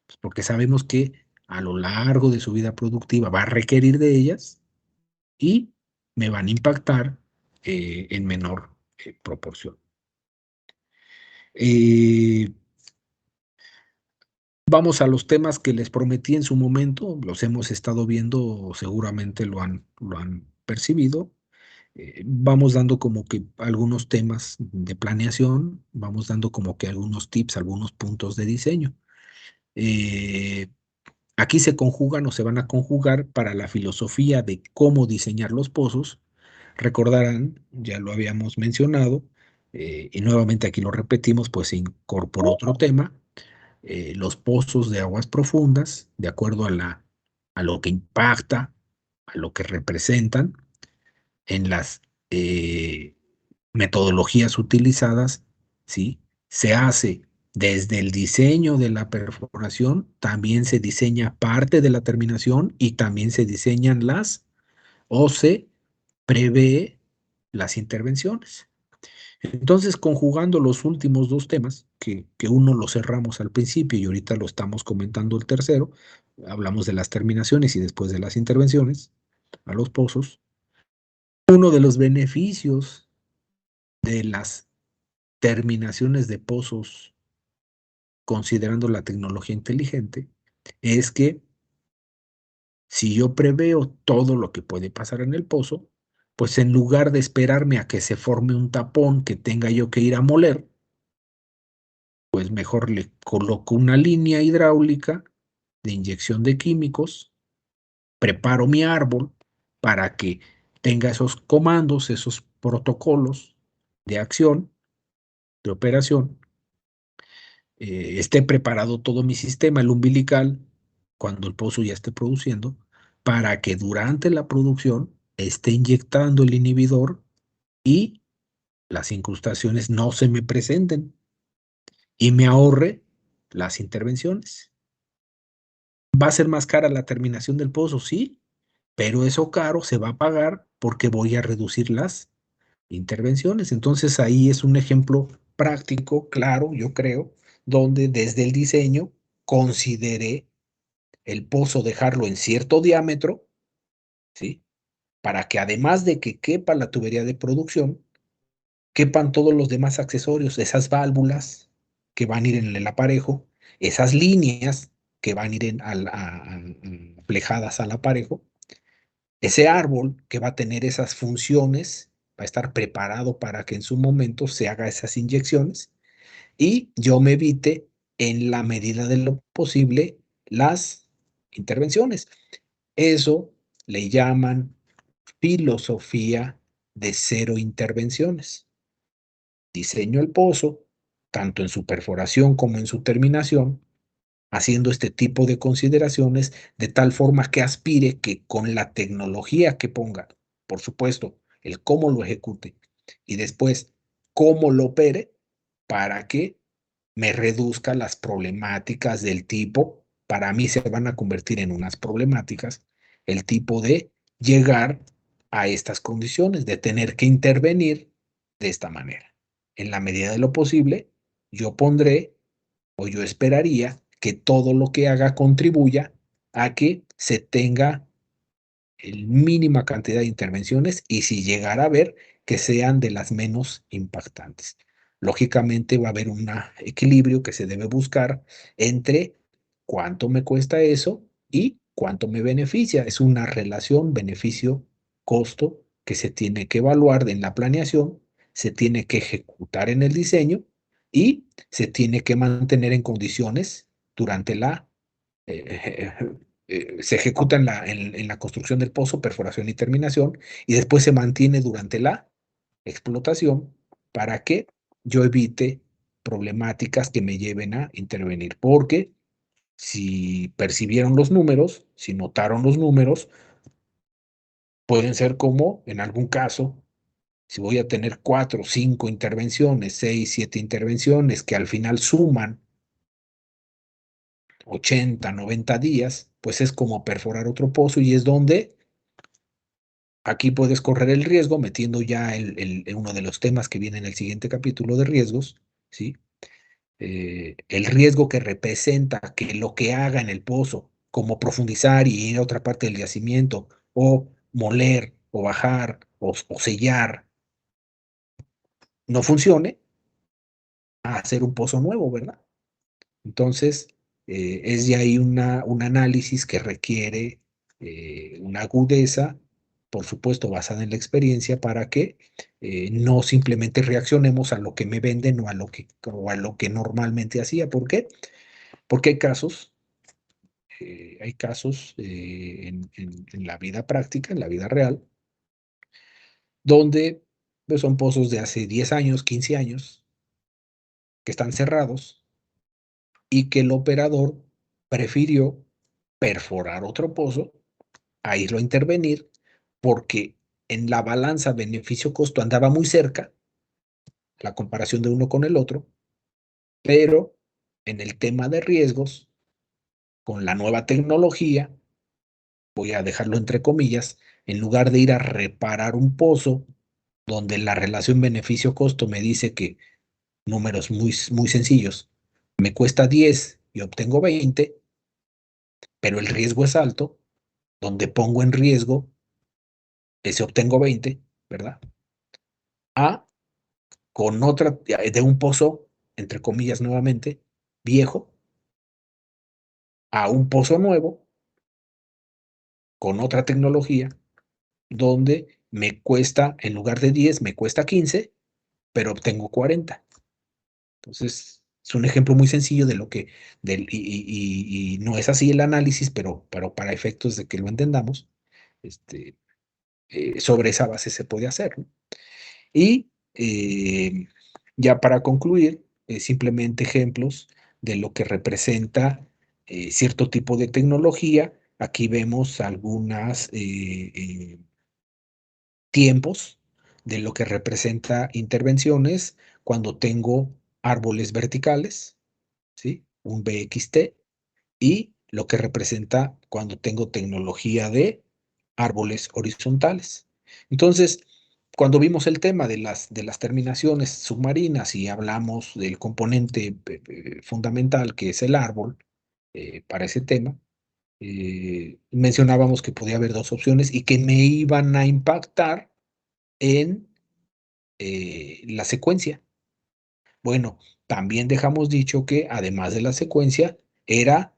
Pues porque sabemos que a lo largo de su vida productiva va a requerir de ellas y me van a impactar en menor proporción. Vamos a los temas que les prometí en su momento, los hemos estado viendo, seguramente lo han percibido. Vamos dando como que algunos temas de planeación, vamos dando como que algunos tips, algunos puntos de diseño. Aquí se conjugan o se van a conjugar para la filosofía de cómo diseñar los pozos, recordarán, ya lo habíamos mencionado, y nuevamente aquí lo repetimos, pues se incorporó otro tema, los pozos de aguas profundas, de acuerdo a lo que impacta, a lo que representan en las metodologías utilizadas, ¿sí? Se hace desde el diseño de la perforación, también se diseña parte de la terminación y también se diseñan o se prevé las intervenciones. Entonces, conjugando los últimos dos temas, que uno lo cerramos al principio y ahorita lo estamos comentando el tercero, hablamos de las terminaciones y después de las intervenciones a los pozos. Uno de los beneficios de las terminaciones de pozos, considerando la tecnología inteligente, es que si yo preveo todo lo que puede pasar en el pozo, pues en lugar de esperarme a que se forme un tapón que tenga yo que ir a moler, pues mejor le coloco una línea hidráulica de inyección de químicos, preparo mi árbol para que tenga esos comandos, esos protocolos de acción, de operación, esté preparado todo mi sistema, el umbilical, cuando el pozo ya esté produciendo, para que durante la producción esté inyectando el inhibidor y las incrustaciones no se me presenten y me ahorre las intervenciones. ¿Va a ser más cara la terminación del pozo? Sí, pero eso caro se va a pagar porque voy a reducir las intervenciones. Entonces ahí es un ejemplo práctico, claro, yo creo, donde desde el diseño consideré el pozo dejarlo en cierto diámetro, ¿sí? Para que además de que quepa la tubería de producción, quepan todos los demás accesorios, esas válvulas que van a ir en el aparejo, esas líneas que van a ir plejadas al aparejo, ese árbol que va a tener esas funciones, va a estar preparado para que en su momento se haga esas inyecciones y yo me evite en la medida de lo posible las intervenciones. Eso le llaman filosofía de cero intervenciones. Diseño el pozo, tanto en su perforación como en su terminación, haciendo este tipo de consideraciones de tal forma que aspire que con la tecnología que ponga, por supuesto, el cómo lo ejecute y después cómo lo opere, para que me reduzca las problemáticas del tipo, para mí se van a convertir en unas problemáticas, el tipo de llegar a estas condiciones, de tener que intervenir de esta manera. En la medida de lo posible, yo pondré o yo esperaría que todo lo que haga contribuya a que se tenga el mínima cantidad de intervenciones y si llegara a ver que sean de las menos impactantes. Lógicamente va a haber un equilibrio que se debe buscar entre cuánto me cuesta eso y cuánto me beneficia. Es una relación beneficio-costo que se tiene que evaluar en la planeación, se tiene que ejecutar en el diseño y se tiene que mantener en condiciones durante eh, se ejecuta en la construcción del pozo, perforación y terminación, y después se mantiene durante la explotación para que yo evite problemáticas que me lleven a intervenir. Porque si percibieron los números, si notaron los números, pueden ser como en algún caso, si voy a tener 4, 5 intervenciones, 6, 7 intervenciones que al final suman 80, 90 días, pues es como perforar otro pozo y es donde aquí puedes correr el riesgo metiendo ya uno de los temas que viene en el siguiente capítulo de riesgos, ¿sí? El riesgo que representa que lo que haga en el pozo, como profundizar y ir a otra parte del yacimiento, o moler, o bajar, o sellar, no funcione, a hacer un pozo nuevo, ¿verdad? Entonces, es de ahí un análisis que requiere una agudeza, por supuesto, basada en la experiencia, para que no simplemente reaccionemos a lo que me venden o a lo que normalmente hacía. ¿Por qué? Porque hay casos en la vida práctica, en la vida real, donde pues, son pozos de hace 10 años, 15 años, que están cerrados y que el operador prefirió perforar otro pozo a irlo a intervenir porque en la balanza beneficio-costo andaba muy cerca la comparación de uno con el otro, pero en el tema de riesgos, con la nueva tecnología, voy a dejarlo entre comillas, en lugar de ir a reparar un pozo donde la relación beneficio-costo me dice que números muy sencillos, me cuesta 10 y obtengo 20, pero el riesgo es alto, donde pongo en riesgo ese obtengo 20, ¿verdad? A con otra, de un pozo, entre comillas nuevamente, viejo, a un pozo nuevo, con otra tecnología, donde me cuesta, en lugar de 10, me cuesta 15, pero obtengo 40. Entonces, es un ejemplo muy sencillo de lo que, y no es así el análisis, pero para efectos de que lo entendamos, este, sobre esa base se puede hacer, ¿no? Y ya para concluir, simplemente ejemplos de lo que representa cierto tipo de tecnología. Aquí vemos algunas tiempos de lo que representa intervenciones cuando tengo árboles verticales, ¿sí? Un BXT, y lo que representa cuando tengo tecnología de árboles horizontales. Entonces, cuando vimos el tema de las terminaciones submarinas y hablamos del componente fundamental que es el árbol para ese tema, mencionábamos que podía haber dos opciones y que me iban a impactar en la secuencia. Bueno, también dejamos dicho que además de la secuencia, era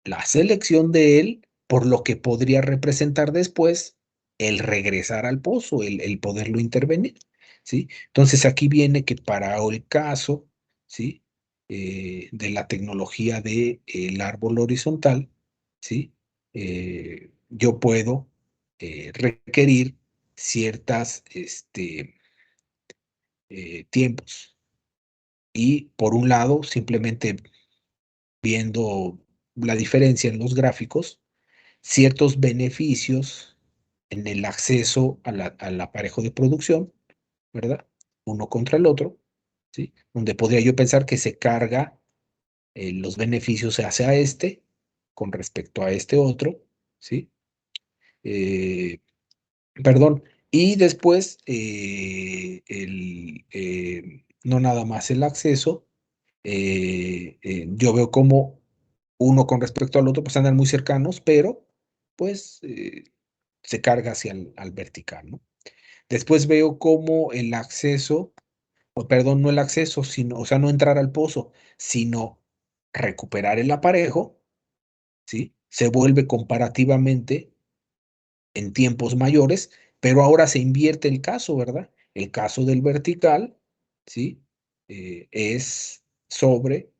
la selección de él por lo que podría representar después el regresar al pozo, el poderlo intervenir, ¿sí? Entonces aquí viene que para el caso, ¿sí? De la tecnología del árbol horizontal, ¿sí? Yo puedo requerir ciertas tiempos. Y por un lado, simplemente viendo la diferencia en los gráficos, ciertos beneficios en el acceso al aparejo de producción, ¿verdad? Uno contra el otro, ¿sí? Donde podría yo pensar que se carga los beneficios hacia este con respecto a este otro, ¿sí? Eh, Perdón. Y después, no nada más el acceso, yo veo como uno con respecto al otro, pues andan muy cercanos, pero pues se carga hacia al vertical, ¿no? Después veo como el acceso, o perdón, no el acceso, sino, o sea, no entrar al pozo, sino recuperar el aparejo, ¿sí? Se vuelve comparativamente en tiempos mayores, pero ahora se invierte el caso, ¿verdad? El caso del vertical, ¿sí? Es sobre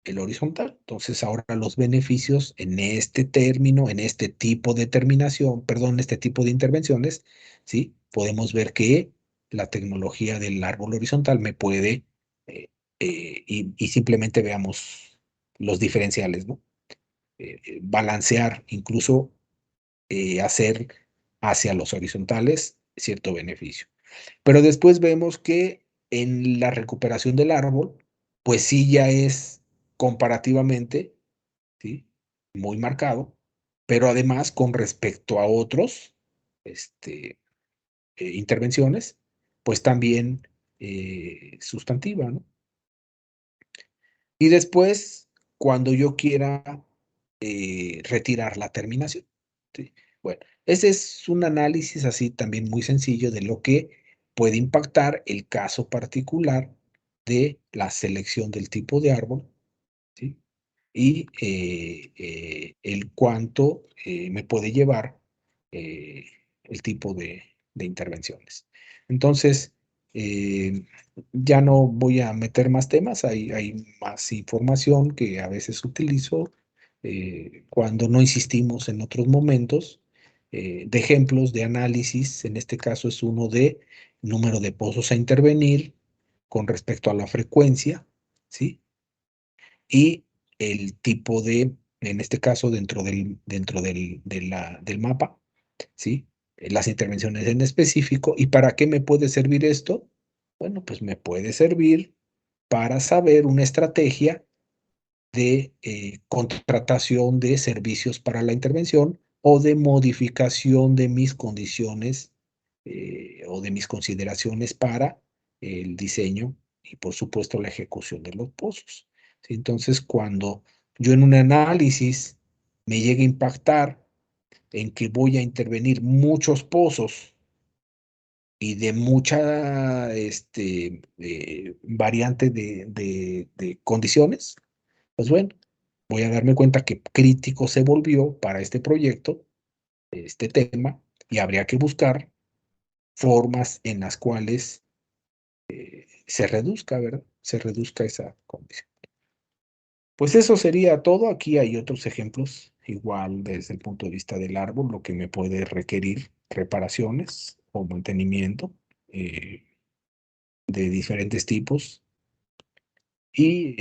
el horizontal. Entonces, ahora los beneficios en este término, en este tipo de terminación, perdón, este tipo de intervenciones, ¿sí? Podemos ver que la tecnología del árbol horizontal me puede, y simplemente veamos los diferenciales, ¿no? Balancear, incluso hacer hacia los horizontales cierto beneficio. Pero después vemos que en la recuperación del árbol, pues sí ya es comparativamente, ¿sí? Muy marcado, pero además con respecto a otros intervenciones, pues también sustantiva, ¿no? Y después, cuando yo quiera retirar la terminación, ¿sí? Bueno, ese es un análisis así también muy sencillo de lo que puede impactar el caso particular de la selección del tipo de árbol, ¿sí? Y el cuánto me puede llevar eh, el tipo de intervenciones. Entonces, eh, ya no voy a meter más temas, hay más información que a veces utilizo cuando no insistimos en otros momentos. de ejemplos de análisis. En este caso es uno de número de pozos a intervenir con respecto a la frecuencia, ¿sí? Y el tipo de, en este caso del mapa, ¿sí? Las intervenciones en específico. ¿Y para qué me puede servir esto? Bueno, pues me puede servir para saber una estrategia de contratación de servicios para la intervención o de modificación de mis condiciones o de mis consideraciones para el diseño y por supuesto la ejecución de los pozos. ¿Sí? Entonces, cuando yo en un análisis me llegue a impactar en que voy a intervenir muchos pozos y de mucha variante de condiciones, pues bueno, voy a darme cuenta que crítico se volvió para este proyecto, este tema, y habría que buscar formas en las cuales se reduzca, ¿verdad? Se reduzca esa condición. Pues eso sería todo. Aquí hay otros ejemplos, igual desde el punto de vista del árbol, lo que me puede requerir reparaciones o mantenimiento de diferentes tipos. Y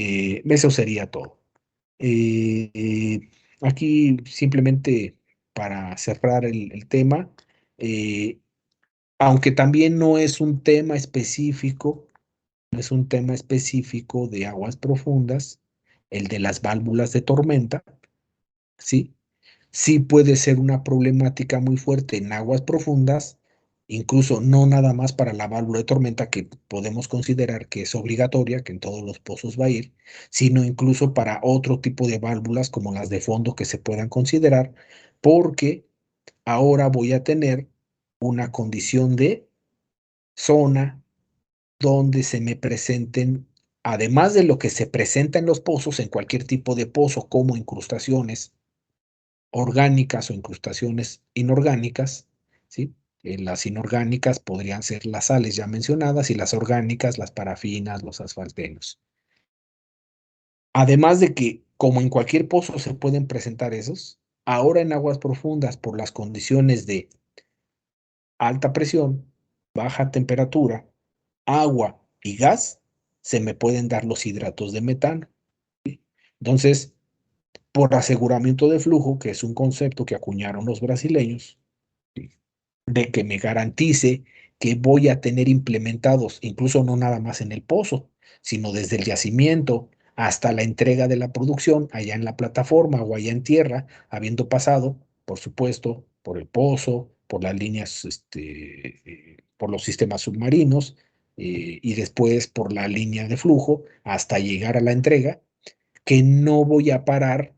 eso sería todo. Aquí simplemente para cerrar el tema, eh, aunque también no es un tema específico, no es un tema específico de aguas profundas, el de las válvulas de tormenta, ¿sí? Sí puede ser una problemática muy fuerte en aguas profundas, incluso no nada más para la válvula de tormenta, que podemos considerar que es obligatoria, que en todos los pozos va a ir, sino incluso para otro tipo de válvulas como las de fondo que se puedan considerar, porque ahora voy a tener una condición de zona donde se me presenten, además de lo que se presenta en los pozos, en cualquier tipo de pozo, como incrustaciones orgánicas o incrustaciones inorgánicas, ¿sí? Las inorgánicas podrían ser las sales ya mencionadas y las orgánicas, las parafinas, los asfaltenos. Además de que, como en cualquier pozo se pueden presentar esos, ahora en aguas profundas, por las condiciones de alta presión, baja temperatura, agua y gas, se me pueden dar los hidratos de metano. Entonces, por aseguramiento de flujo, que es un concepto que acuñaron los brasileños, de que me garantice que voy a tener implementados, incluso no nada más en el pozo, sino desde el yacimiento hasta la entrega de la producción allá en la plataforma o allá en tierra, habiendo pasado, por supuesto, por el pozo, por las líneas, por los sistemas submarinos y después por la línea de flujo hasta llegar a la entrega, que no voy a parar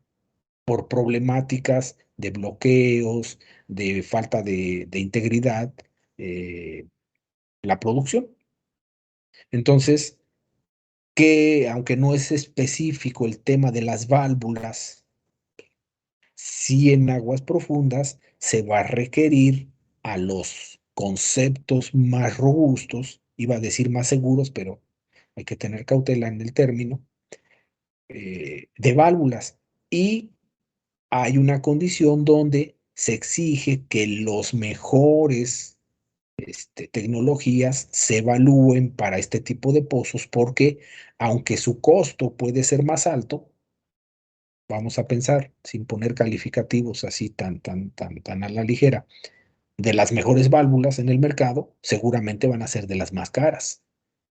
por problemáticas de bloqueos, de falta de integridad, eh, la producción. Entonces, que aunque no es específico el tema de las válvulas, sí en aguas profundas se va a requerir a los conceptos más robustos, iba a decir más seguros, pero hay que tener cautela en el término, de válvulas. Y hay una condición donde se exige que los mejores tecnologías se evalúen para este tipo de pozos porque aunque su costo puede ser más alto, vamos a pensar, sin poner calificativos así tan a la ligera, de las mejores válvulas en el mercado, seguramente van a ser de las más caras,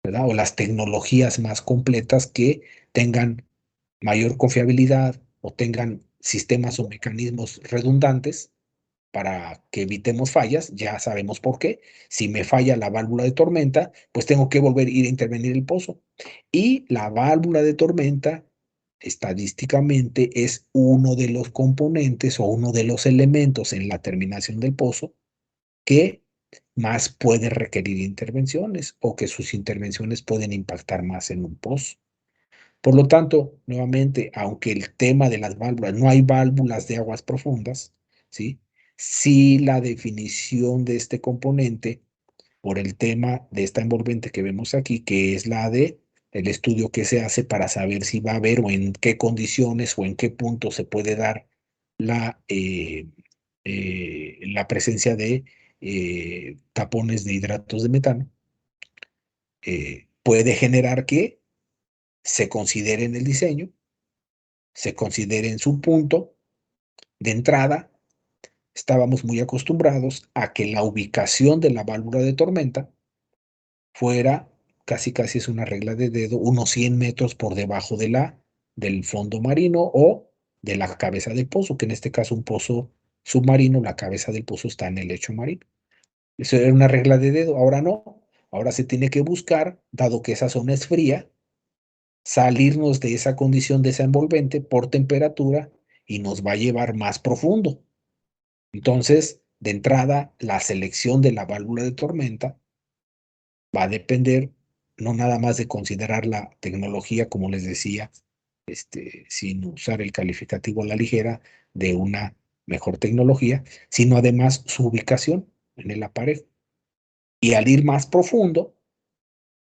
¿verdad? O las tecnologías más completas que tengan mayor confiabilidad o tengan sistemas o mecanismos redundantes para que evitemos fallas. Ya sabemos por qué. Si me falla la válvula de tormenta, pues tengo que volver a ir a intervenir el pozo. Y la válvula de tormenta, estadísticamente, es uno de los componentes o uno de los elementos en la terminación del pozo que más puede requerir intervenciones o que sus intervenciones pueden impactar más en un pozo. Por lo tanto, nuevamente, aunque el tema de las válvulas, no hay válvulas de aguas profundas, ¿sí? Sí la definición de este componente por el tema de esta envolvente que vemos aquí, que es la de el estudio que se hace para saber si va a haber o en qué condiciones o en qué punto se puede dar la la presencia de tapones de hidratos de metano, puede generar que se considere en el diseño, se considere en su punto de entrada. Estábamos muy acostumbrados a que la ubicación de la válvula de tormenta fuera, casi es una regla de dedo, unos 100 metros por debajo del fondo marino o de la cabeza del pozo, que en este caso un pozo submarino, la cabeza del pozo está en el lecho marino. Eso era una regla de dedo, ahora no. Ahora se tiene que buscar, dado que esa zona es fría, salirnos de esa condición de esa envolvente por temperatura y nos va a llevar más profundo. Entonces, de entrada, la selección de la válvula de tormenta va a depender no nada más de considerar la tecnología, como les decía, sin usar el calificativo a la ligera de una mejor tecnología, sino además su ubicación en el aparejo. Y al ir más profundo,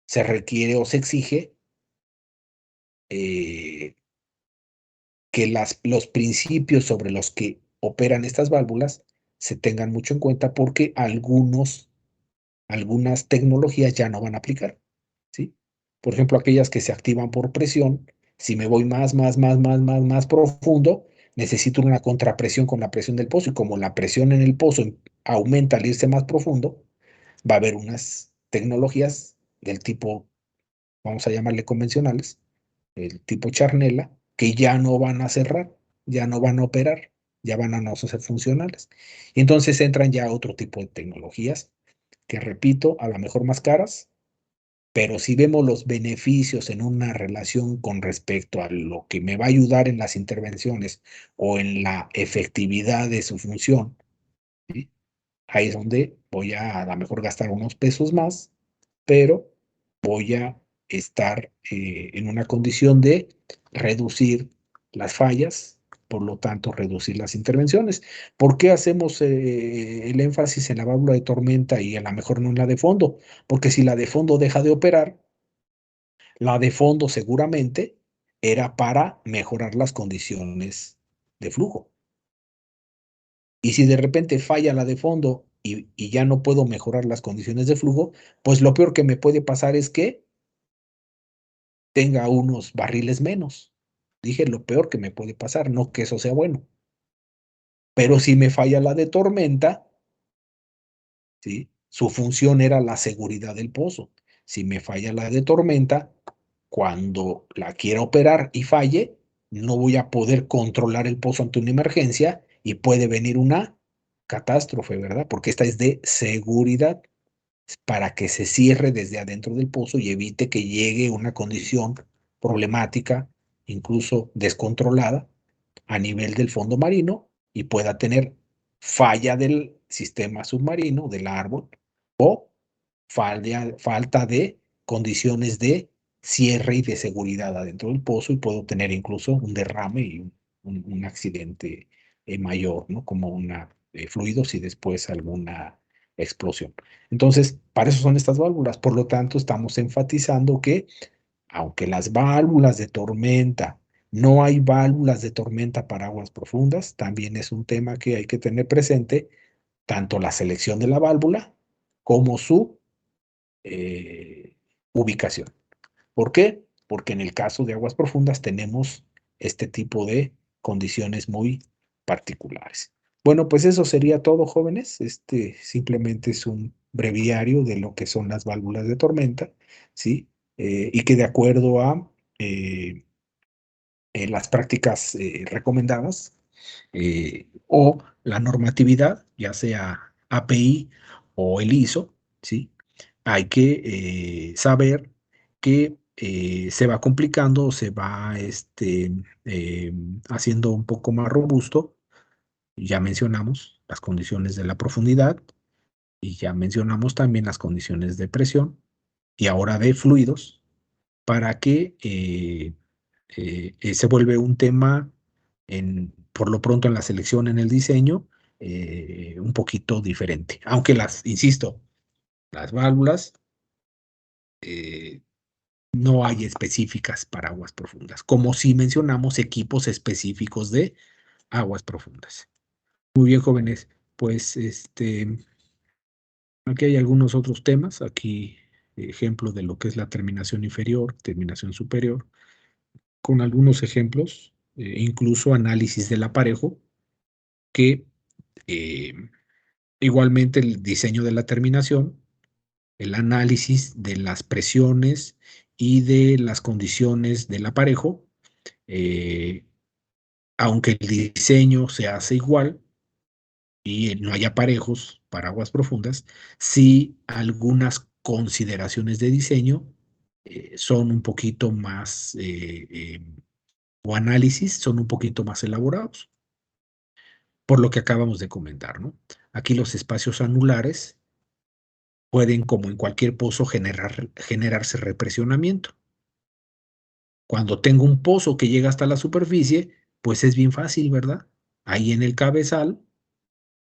se requiere o se exige que los principios sobre los que operan estas válvulas se tengan mucho en cuenta porque algunas tecnologías ya no van a aplicar, ¿sí? Por ejemplo, aquellas que se activan por presión, si me voy más profundo, necesito una contrapresión con la presión del pozo y como la presión en el pozo aumenta al irse más profundo, va a haber unas tecnologías del tipo, vamos a llamarle convencionales, el tipo charnela, que ya no van a cerrar, ya no van a operar, ya van a no ser funcionales. Y entonces entran ya otro tipo de tecnologías que, repito, a lo mejor más caras, pero si vemos los beneficios en una relación con respecto a lo que me va a ayudar en las intervenciones o en la efectividad de su función, ¿sí? Ahí es donde voy a lo mejor gastar unos pesos más, pero voy a estar en una condición de reducir las fallas, por lo tanto, reducir las intervenciones. ¿Por qué hacemos el énfasis en la válvula de tormenta y a lo mejor no en la de fondo? Porque si la de fondo deja de operar, la de fondo seguramente era para mejorar las condiciones de flujo. Y si de repente falla la de fondo y ya no puedo mejorar las condiciones de flujo, pues lo peor que me puede pasar es que tenga unos barriles menos. Dije lo peor que me puede pasar, no que eso sea bueno. Pero si me falla la de tormenta, ¿sí? Su función era la seguridad del pozo. Si me falla la de tormenta, cuando la quiera operar y falle, no voy a poder controlar el pozo ante una emergencia y puede venir una catástrofe, ¿verdad? Porque esta es de seguridad para que se cierre desde adentro del pozo y evite que llegue una condición problemática, incluso descontrolada, a nivel del fondo marino y pueda tener falla del sistema submarino, del árbol, o falta de condiciones de cierre y de seguridad adentro del pozo y puedo tener incluso un derrame y un accidente mayor, ¿no? Como una fluidos y después alguna explosión. Entonces, para eso son estas válvulas. Por lo tanto, estamos enfatizando que aunque las válvulas de tormenta, no hay válvulas de tormenta para aguas profundas, también es un tema que hay que tener presente, tanto la selección de la válvula como su eh, ubicación. ¿Por qué? Porque en el caso de aguas profundas tenemos este tipo de condiciones muy particulares. Bueno, pues eso sería todo, jóvenes. Simplemente es un breviario de lo que son las válvulas de tormenta, ¿sí? Y que de acuerdo a las prácticas recomendadas o la normatividad, ya sea API o el ISO, ¿sí? Hay que saber que se va complicando, se va haciendo un poco más robusto. Ya mencionamos las condiciones de la profundidad y ya mencionamos también las condiciones de presión y ahora de fluidos para que se vuelve un tema por lo pronto en la selección, en el diseño, un poquito diferente. Aunque insisto, las válvulas eh, no hay específicas para aguas profundas, como si mencionamos equipos específicos de aguas profundas. Muy bien, jóvenes. Pues aquí hay algunos otros temas. Aquí ejemplo de lo que es la terminación inferior, terminación superior, con algunos ejemplos, incluso análisis del aparejo, que eh, igualmente el diseño de la terminación, el análisis de las presiones y de las condiciones del aparejo, eh, aunque el diseño se hace igual y no hay aparejos para aguas profundas, sí algunas consideraciones de diseño son un poquito más, o análisis son un poquito más elaborados, por lo que acabamos de comentar, ¿no? Aquí los espacios anulares pueden, como en cualquier pozo, generarse represionamiento. Cuando tengo un pozo que llega hasta la superficie, pues es bien fácil, ¿verdad? Ahí en el cabezal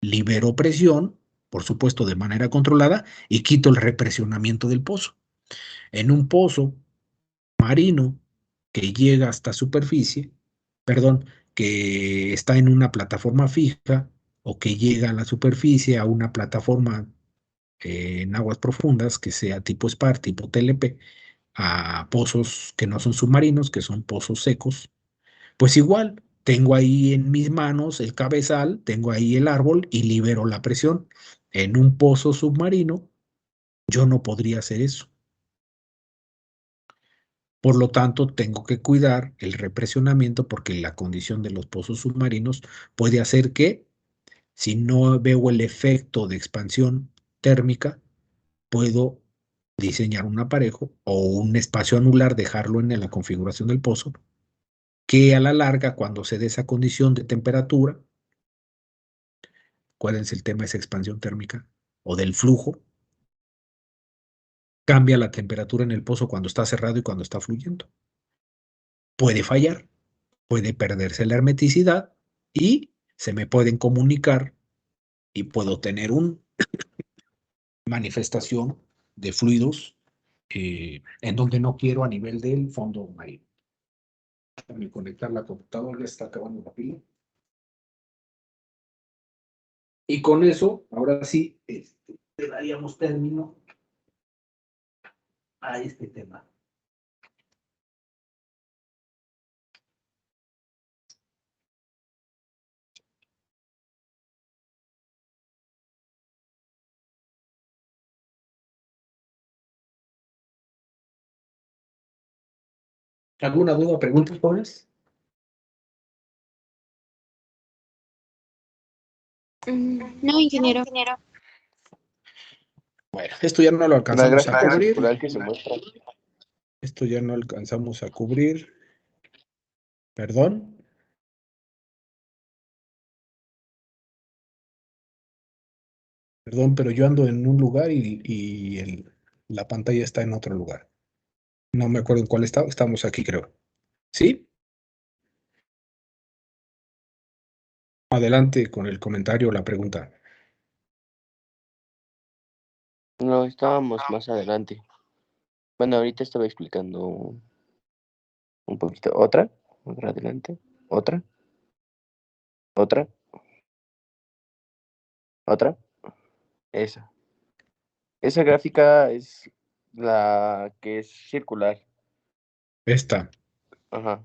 libero presión, por supuesto de manera controlada, y quito el represionamiento del pozo. En un pozo marino que llega hasta superficie, perdón, que está en una plataforma fija o que llega a la superficie a una plataforma en aguas profundas, que sea tipo SPAR, tipo TLP, a pozos que no son submarinos, que son pozos secos, pues igual, tengo ahí en mis manos el cabezal, tengo ahí el árbol y libero la presión. En un pozo submarino, yo no podría hacer eso. Por lo tanto, tengo que cuidar el represionamiento porque la condición de los pozos submarinos puede hacer que, si no veo el efecto de expansión térmica, puedo diseñar un aparejo o un espacio anular, dejarlo en la configuración del pozo, que a la larga, cuando se dé esa condición de temperatura, acuérdense el tema es expansión térmica o del flujo, cambia la temperatura en el pozo cuando está cerrado y cuando está fluyendo. Puede fallar, puede perderse la hermeticidad y se me pueden comunicar y puedo tener una manifestación de fluidos en donde no quiero a nivel del fondo marino. Déjame conectar la computadora, ya está acabando la pila. Y con eso, ahora sí, le daríamos término a este tema. ¿Alguna duda, pregunta, jóvenes? No, ingeniero. Bueno, esto ya no lo La alcanzamos a gráfica cubrir. circular que se muestra. Esto ya no alcanzamos a cubrir. Perdón. Perdón, pero yo ando en un lugar y la pantalla está en otro lugar. No me acuerdo en cuál estaba. Estamos aquí, creo. ¿Sí? Adelante con el comentario o la pregunta. No, estábamos más adelante. Bueno, ahorita estaba explicando un poquito. ¿Otra? ¿Otra adelante? ¿Otra? ¿Otra? ¿Otra? Esa. Esa gráfica es la que es circular. Esta. Ajá.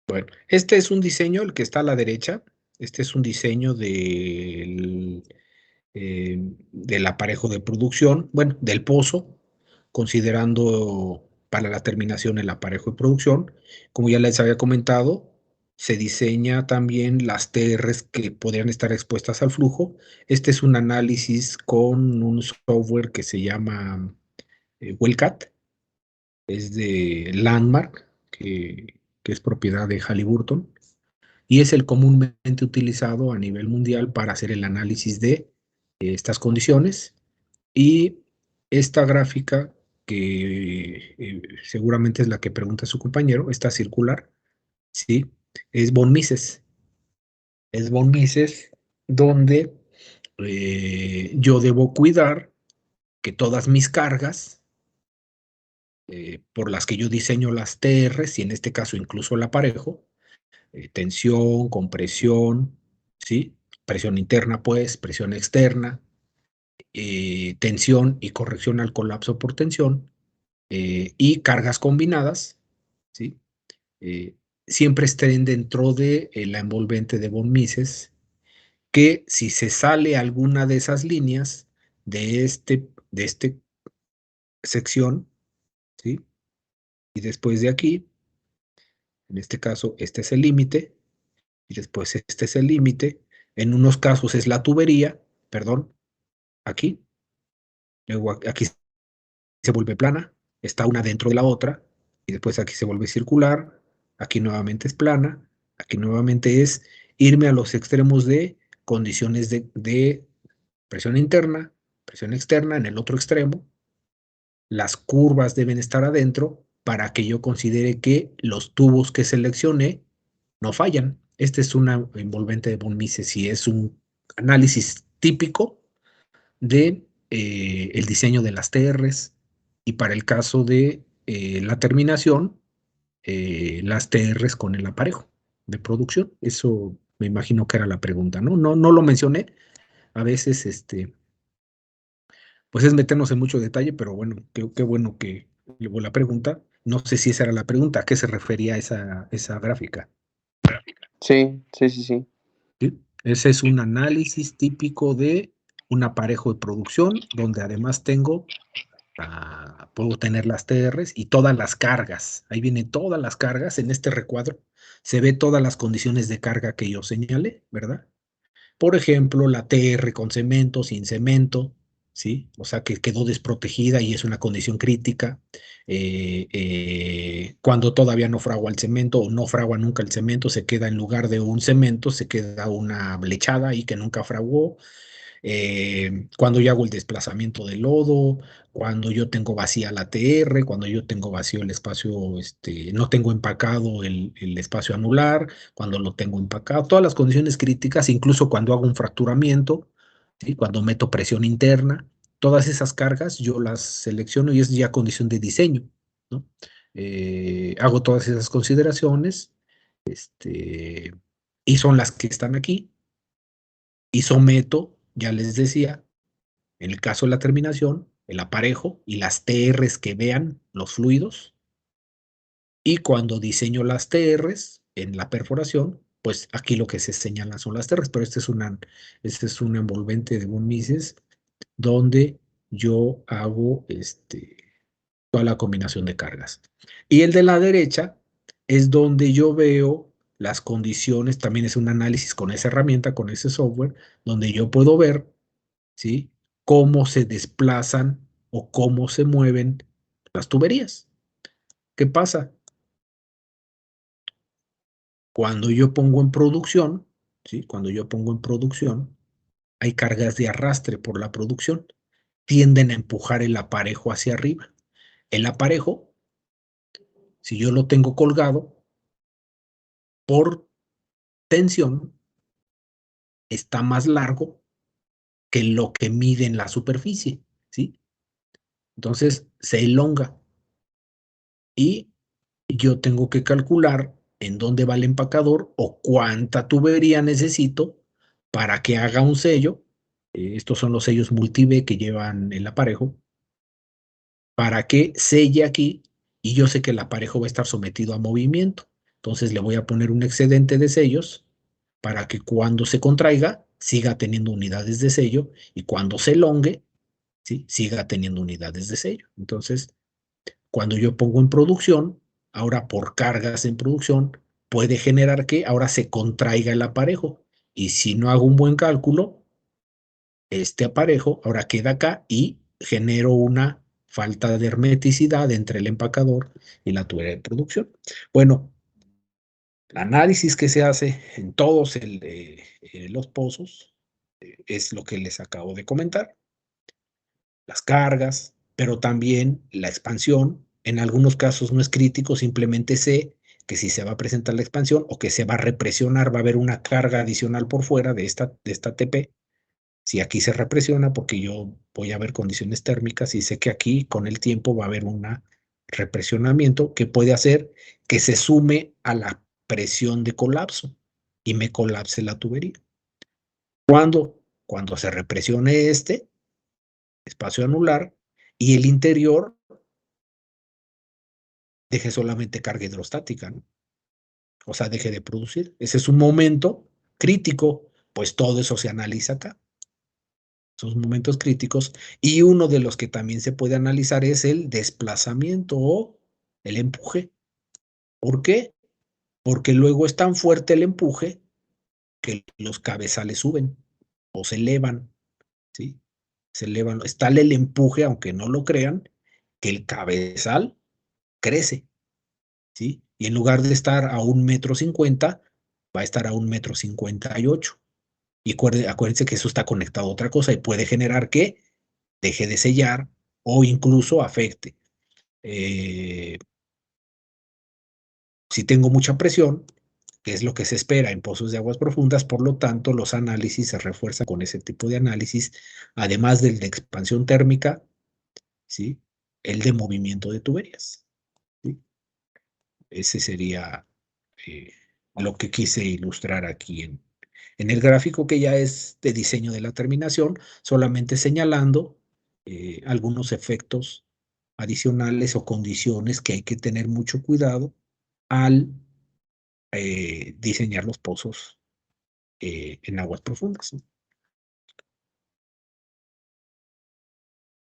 Bueno, este es un diseño, el que está a la derecha. Este es un diseño del aparejo de producción, bueno, del pozo, considerando para la terminación el aparejo de producción. Como ya les había comentado, se diseña también las TRs que podrían estar expuestas al flujo. Este es un análisis con un software que se llama Wellcat, es de Landmark, que es propiedad de Halliburton, y es el comúnmente utilizado a nivel mundial para hacer el análisis de estas condiciones. Y esta gráfica, que seguramente es la que pregunta su compañero, esta circular, ¿sí? Es von Mises. Es von Mises donde yo debo cuidar que todas mis cargas, por las que yo diseño las TRs, y en este caso incluso el aparejo, tensión, compresión, ¿sí? presión interna, pues, presión externa, tensión y corrección al colapso por tensión, y cargas combinadas, ¿sí? Siempre estén dentro de la envolvente de von Mises, que si se sale alguna de esas líneas de este sección, ¿sí? Y después de aquí, en este caso, este es el límite, y después este es el límite. En unos casos es la tubería, perdón, aquí. Luego aquí se vuelve plana, está una dentro de la otra, y después aquí se vuelve circular, aquí nuevamente es plana, aquí nuevamente es irme a los extremos de condiciones de presión interna, presión externa en el otro extremo. Las curvas deben estar adentro para que yo considere que los tubos que seleccioné no fallan. Este es una envolvente de von Mises y es un análisis típico de el diseño de las TRs, y para el caso de la terminación, las TRs con el aparejo de producción. Eso me imagino que era la pregunta, ¿no? No lo mencioné. A veces, pues es meternos en mucho detalle, pero bueno, qué bueno que llevó la pregunta. No sé si esa era la pregunta, ¿a qué se refería esa gráfica? Sí, sí, sí, sí. ¿Sí? Ese es un análisis típico de un aparejo de producción, donde además puedo tener las TRs y todas las cargas. Ahí vienen todas las cargas en este recuadro. Se ve todas las condiciones de carga que yo señalé, ¿verdad? Por ejemplo, la TR con cemento, sin cemento, ¿sí? O sea, que quedó desprotegida y es una condición crítica. Cuando todavía no fragua el cemento o no fragua nunca el cemento, se queda en lugar de un cemento, se queda una lechada ahí que nunca fraguó. Cuando yo hago el desplazamiento del lodo, cuando yo tengo vacía la TR, cuando yo tengo vacío el espacio, no tengo empacado el espacio anular, cuando lo tengo empacado, todas las condiciones críticas, incluso cuando hago un fracturamiento, ¿sí? Cuando meto presión interna, todas esas cargas yo las selecciono y es ya condición de diseño, ¿no? Hago todas esas consideraciones, y son las que están aquí, y someto, ya les decía, en el caso de la terminación, el aparejo y las TRs que vean los fluidos. Y cuando diseño las TRs en la perforación, pues aquí lo que se señala son las TRs, pero este es un envolvente de von Mises donde yo hago toda la combinación de cargas. Y el de la derecha es donde yo veo las condiciones, también es un análisis con esa herramienta, con ese software, donde yo puedo ver, ¿sí? Cómo se desplazan o cómo se mueven las tuberías. ¿Qué pasa? Cuando yo pongo en producción, ¿sí? Cuando yo pongo en producción, hay cargas de arrastre por la producción. Tienden a empujar el aparejo hacia arriba. El aparejo, si yo lo tengo colgado, por tensión, está más largo que lo que mide en la superficie, ¿sí? Entonces, se elonga. Y yo tengo que calcular en dónde va el empacador o cuánta tubería necesito para que haga un sello. Estos son los sellos multi-B que llevan el aparejo, para que selle aquí, y yo sé que el aparejo va a estar sometido a movimiento. Entonces le voy a poner un excedente de sellos para que cuando se contraiga siga teniendo unidades de sello, y cuando se elongue, ¿sí? Siga teniendo unidades de sello. Entonces, cuando yo pongo en producción, ahora por cargas en producción, puede generar que ahora se contraiga el aparejo. Y si no hago un buen cálculo, este aparejo ahora queda acá y genero una falta de hermeticidad entre el empacador y la tubería de producción. Bueno, el análisis que se hace en todos los pozos es lo que les acabo de comentar. Las cargas, pero también la expansión. En algunos casos no es crítico, simplemente sé que si se va a presentar la expansión o que se va a represionar, va a haber una carga adicional por fuera de esta TP. Si aquí se represiona, porque yo voy a ver condiciones térmicas y sé que aquí con el tiempo va a haber un represionamiento que puede hacer que se sume a la presión de colapso y me colapse la tubería. Cuando se represione este espacio anular y el interior deje solamente carga hidrostática, ¿no? O sea, deje de producir. Ese es un momento crítico, pues todo eso se analiza acá. Esos momentos críticos. Y uno de los que también se puede analizar es el desplazamiento o el empuje. ¿Por qué? Porque luego es tan fuerte el empuje que los cabezales suben o se elevan, ¿sí? Se elevan. Es tal el empuje, aunque no lo crean, que el cabezal crece, ¿sí? Y en lugar de estar a 1,50 m, va a estar a 1,58 m. Y acuérdense que eso está conectado a otra cosa y puede generar que deje de sellar o incluso afecte. Si tengo mucha presión, que es lo que se espera en pozos de aguas profundas, por lo tanto, los análisis se refuerzan con ese tipo de análisis, además del de expansión térmica, ¿sí? El de movimiento de tuberías, ¿sí? Ese sería lo que quise ilustrar aquí en el gráfico, que ya es de diseño de la terminación, solamente señalando algunos efectos adicionales o condiciones que hay que tener mucho cuidado al diseñar los pozos en aguas profundas, ¿no?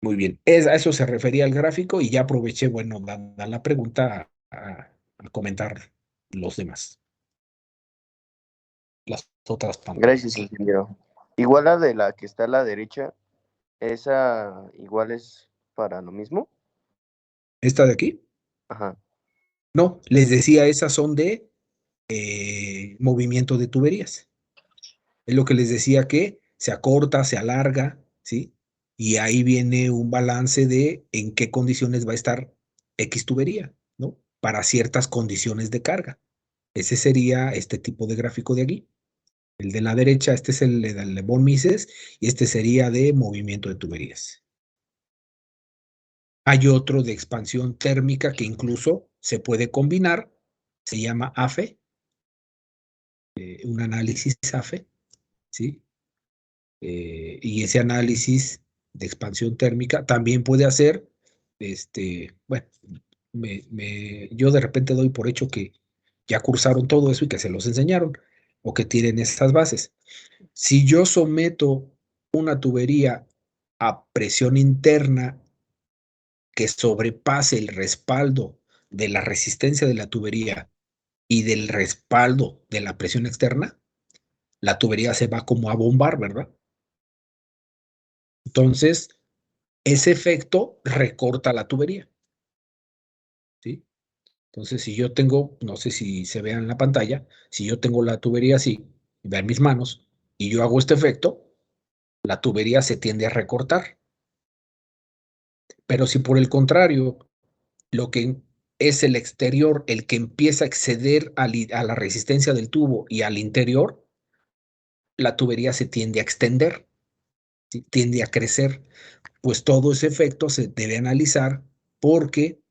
Muy bien, a eso se refería el gráfico y ya aproveché, bueno, dada la pregunta a comentar los demás, las otras pantallas. Gracias, ingeniero. Igual la de la que está a la derecha, esa igual es para lo mismo. ¿Esta de aquí? Ajá. No, les decía, esas son de movimiento de tuberías. Es lo que les decía, que se acorta, se alarga, ¿sí? Y ahí viene un balance de en qué condiciones va a estar X tubería, ¿no? Para ciertas condiciones de carga. Ese sería este tipo de gráfico de aquí. El de la derecha, este es el de von Mises, y este sería de movimiento de tuberías. Hay otro de expansión térmica que incluso se puede combinar, se llama AFE, un análisis AFE, ¿sí? Y ese análisis de expansión térmica también puede hacer, bueno, yo de repente doy por hecho que ya cursaron todo eso y que se los enseñaron, o que tienen esas bases. Si yo someto una tubería a presión interna que sobrepase el respaldo de la resistencia de la tubería y del respaldo de la presión externa, la tubería se va como a bombar, ¿verdad? Entonces, ese efecto recorta la tubería, ¿sí? Entonces, si yo tengo, no sé si se vea en la pantalla, si yo tengo la tubería así, vean mis manos, y yo hago este efecto, la tubería se tiende a recortar. Pero si por el contrario, lo que es el exterior el que empieza a exceder a la resistencia del tubo y al interior, la tubería se tiende a extender, ¿sí? Tiende a crecer. Pues todo ese efecto se debe analizar porque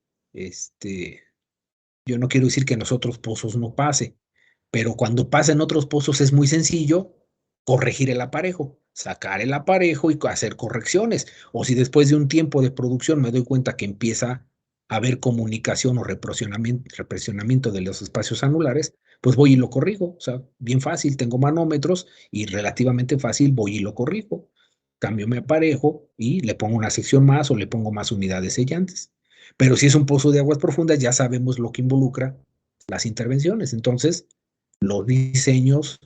yo no quiero decir que en los otros pozos no pase, pero cuando pasa en otros pozos es muy sencillo corregir el aparejo, sacar el aparejo y hacer correcciones. O si después de un tiempo de producción me doy cuenta que empieza a haber comunicación o represionamiento de los espacios anulares, pues voy y lo corrijo. O sea, bien fácil, tengo manómetros y relativamente fácil voy y lo corrijo. Cambio mi aparejo y le pongo una sección más o le pongo más unidades sellantes. Pero si es un pozo de aguas profundas, ya sabemos lo que involucra las intervenciones. Entonces, los diseños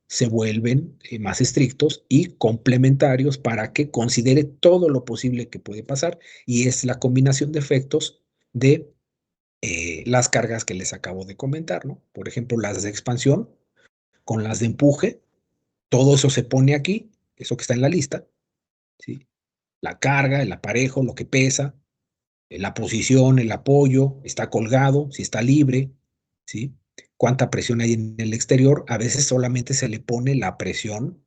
se vuelven más estrictos y complementarios para que considere todo lo posible que puede pasar, y es la combinación de efectos de las cargas que les acabo de comentar, ¿no? Por ejemplo, las de expansión con las de empuje, todo eso se pone aquí, eso que está en la lista, ¿sí? La carga, el aparejo, lo que pesa, la posición, el apoyo, está colgado, si está libre, ¿sí? Cuánta presión hay en el exterior. A veces solamente se le pone la presión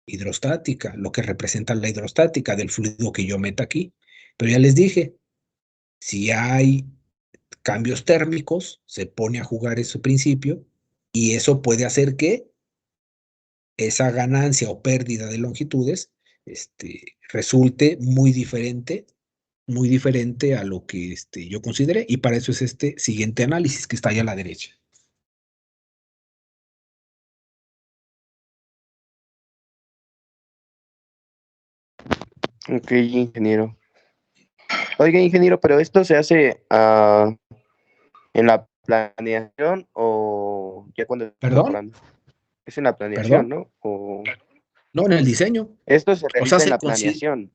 hidrostática, lo que representa la hidrostática del fluido que yo meta aquí. Pero ya les dije, si hay cambios térmicos, se pone a jugar ese principio y eso puede hacer que esa ganancia o pérdida de longitudes resulte muy diferente a lo que yo consideré, y para eso es este siguiente análisis que está ahí a la derecha. Ok, ingeniero. Oiga, ingeniero, pero esto se hace en la planeación o ya cuando está ¿Perdón? perforando. Es en la planeación, ¿Perdón? ¿no? O No, en el diseño. esto se O sea, realiza en la planeación.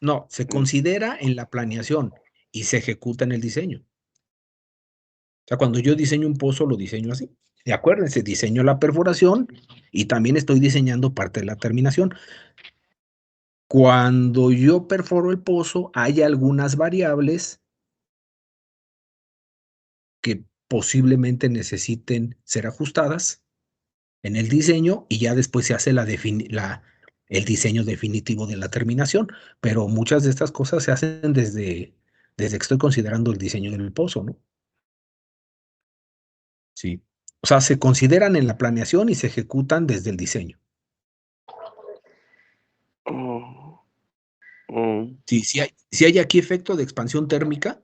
no, se considera en la planeación y se ejecuta en el diseño. O sea, cuando yo diseño un pozo, lo diseño así. Y acuérdense, diseño la perforación y también estoy diseñando parte de la terminación. Cuando yo perforo el pozo, hay algunas variables que posiblemente necesiten ser ajustadas en el diseño y ya después se hace el diseño definitivo de la terminación. Pero muchas de estas cosas se hacen desde que estoy considerando el diseño del pozo, ¿no? Sí. O sea, se consideran en la planeación y se ejecutan desde el diseño. Mm, mm, Sí, si hay aquí efecto de expansión térmica,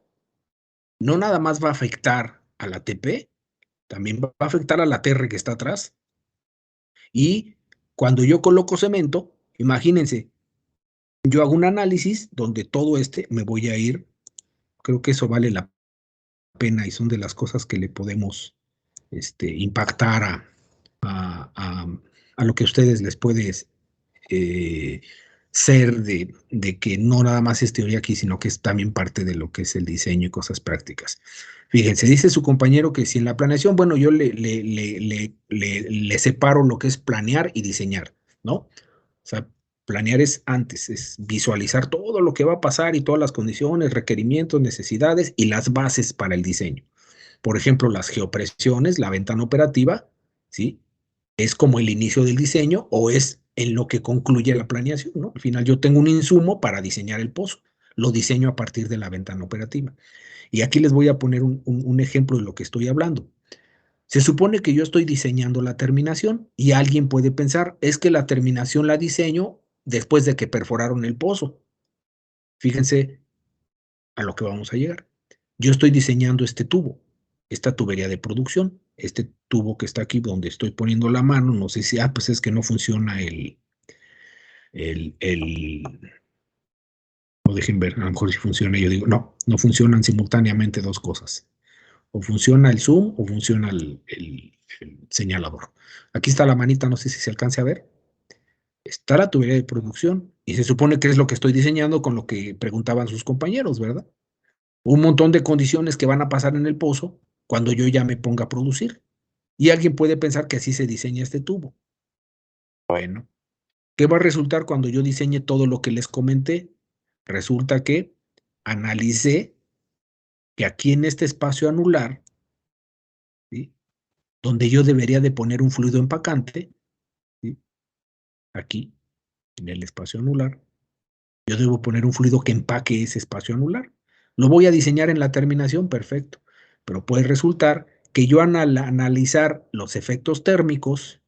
no nada más va a afectar a la TP, también va a afectar a la TR que está atrás. Y cuando yo coloco cemento, imagínense, yo hago un análisis donde todo me voy a ir, creo que eso vale la pena y son de las cosas que le podemos impactar a lo que a ustedes les puede ser de que no nada más es teoría aquí, sino que es también parte de lo que es el diseño y cosas prácticas. Fíjense, dice su compañero que si en la planeación, bueno, yo le separo lo que es planear y diseñar, ¿no? O sea, planear es antes, es visualizar todo lo que va a pasar y todas las condiciones, requerimientos, necesidades y las bases para el diseño. Por ejemplo, las geopresiones, la ventana operativa, ¿sí? Es como el inicio del diseño o es en lo que concluye la planeación, ¿no? Al final yo tengo un insumo para diseñar el pozo, lo diseño a partir de la ventana operativa. Y aquí les voy a poner un ejemplo de lo que estoy hablando. Se supone que yo estoy diseñando la terminación y alguien puede pensar, es que la terminación la diseño después de que perforaron el pozo. Fíjense a lo que vamos a llegar. Yo estoy diseñando este tubo, esta tubería de producción, este tubo que está aquí donde estoy poniendo la mano, no sé si, pues es que no funciona no dejen ver, a lo mejor si funciona, yo digo, no funcionan simultáneamente dos cosas. O funciona el zoom o funciona el señalador. Aquí está la manita, no sé si se alcance a ver. Está la tubería de producción y se supone que es lo que estoy diseñando con lo que preguntaban sus compañeros, ¿verdad? Un montón de condiciones que van a pasar en el pozo cuando yo ya me ponga a producir. Y alguien puede pensar que así se diseña este tubo. Bueno, ¿qué va a resultar cuando yo diseñe todo lo que les comenté? Resulta que analicé que aquí en este espacio anular, ¿sí? Donde yo debería de poner un fluido empacante, ¿sí? Aquí, en el espacio anular, yo debo poner un fluido que empaque ese espacio anular. Lo voy a diseñar en la terminación, perfecto. Pero puede resultar que yo al analizar los efectos térmicos,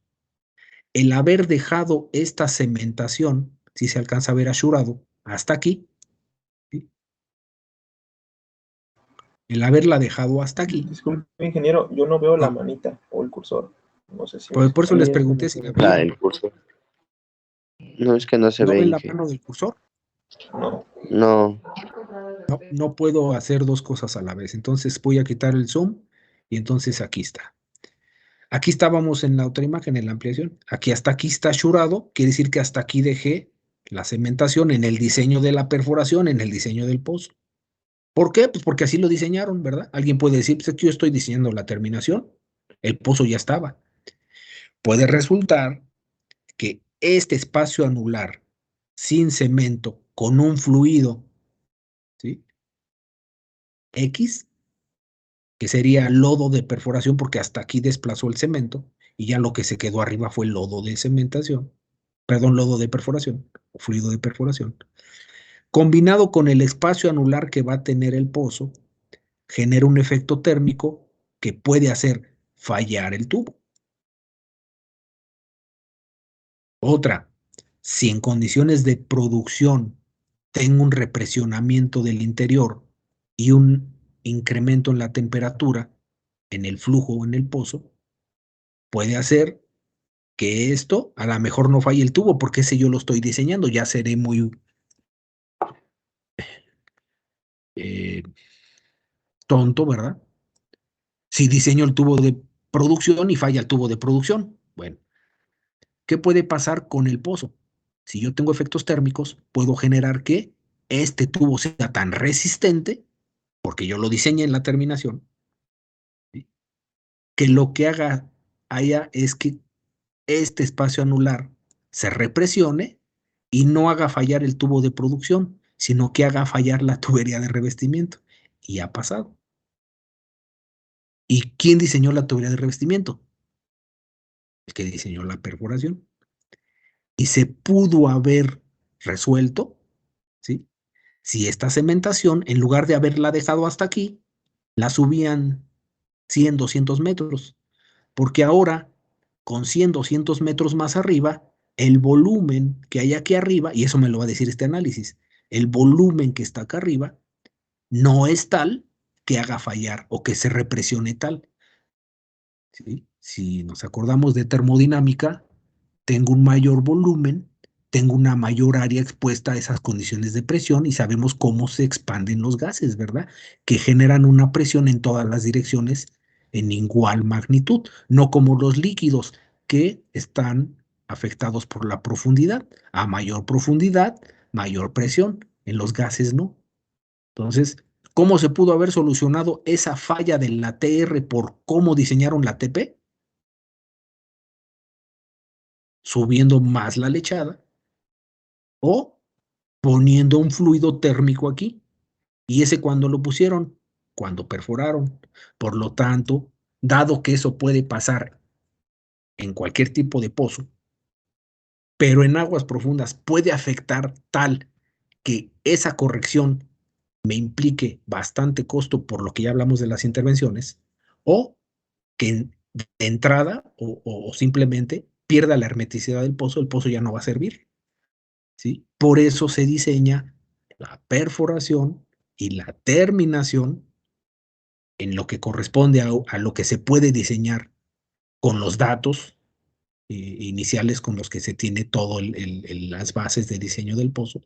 el haber dejado esta cementación, si se alcanza a ver asurado, hasta aquí, ¿sí? El haberla dejado hasta aquí. Disculpe, ingeniero, yo no veo la Ah, manita o el cursor. No sé si me por eso les escucha. pregunté si la la veían. del curso. No, es que no se ¿No ve, ven la Inge. mano del cursor? No. No. No puedo hacer dos cosas a la vez. Entonces voy a quitar el zoom y entonces aquí está. Aquí estábamos en la otra imagen, en la ampliación. Hasta aquí está asurado, quiere decir que hasta aquí dejé la cementación en el diseño de la perforación, en el diseño del pozo. ¿Por qué? Pues porque así lo diseñaron, ¿verdad? Alguien puede decir, pues aquí yo estoy diseñando la terminación, el pozo ya estaba. Puede resultar que este espacio anular sin cemento, con un fluido, ¿sí? X, que sería lodo de perforación, porque hasta aquí desplazó el cemento y ya lo que se quedó arriba fue lodo de cementación, perdón, lodo de perforación, o fluido de perforación, combinado con el espacio anular que va a tener el pozo, genera un efecto térmico que puede hacer fallar el tubo. Otra, si en condiciones de producción tengo un represionamiento del interior y un incremento en la temperatura, en el flujo o en el pozo, puede hacer que esto a lo mejor no falle el tubo, porque ese yo lo estoy diseñando, ya seré muy tonto, ¿verdad? Si diseño el tubo de producción y falla el tubo de producción, bueno, ¿qué puede pasar con el pozo? Si yo tengo efectos térmicos, puedo generar que este tubo sea tan resistente, porque yo lo diseñé en la terminación, ¿sí?, que lo que haga allá es que este espacio anular se represione y no haga fallar el tubo de producción, sino que haga fallar la tubería de revestimiento. Y ha pasado. ¿Y quién diseñó la tubería de revestimiento? El que diseñó la perforación. Y se pudo haber resuelto, ¿sí?, si esta cementación, en lugar de haberla dejado hasta aquí, la subían 100, 200 metros, porque ahora, con 100, 200 metros más arriba, el volumen que hay aquí arriba, y eso me lo va a decir este análisis, el volumen que está acá arriba no es tal que haga fallar o que se represione tal, ¿sí? Si nos acordamos de termodinámica, tengo un mayor volumen, tengo una mayor área expuesta a esas condiciones de presión y sabemos cómo se expanden los gases, ¿verdad? Que generan una presión en todas las direcciones en igual magnitud, no como los líquidos que están afectados por la profundidad. A mayor profundidad, mayor presión. En los gases no. Entonces, ¿cómo se pudo haber solucionado esa falla de la TR por cómo diseñaron la TP? Subiendo más la lechada o poniendo un fluido térmico aquí. ¿Y ese cuándo lo pusieron? Cuando perforaron. Por lo tanto, dado que eso puede pasar en cualquier tipo de pozo, pero en aguas profundas puede afectar tal que esa corrección me implique bastante costo por lo que ya hablamos de las intervenciones, o que de entrada o simplemente pierda la hermeticidad del pozo, el pozo ya no va a servir, ¿sí? Por eso se diseña la perforación y la terminación en lo que corresponde a lo que se puede diseñar con los datos iniciales con los que se tiene todo las bases de diseño del pozo,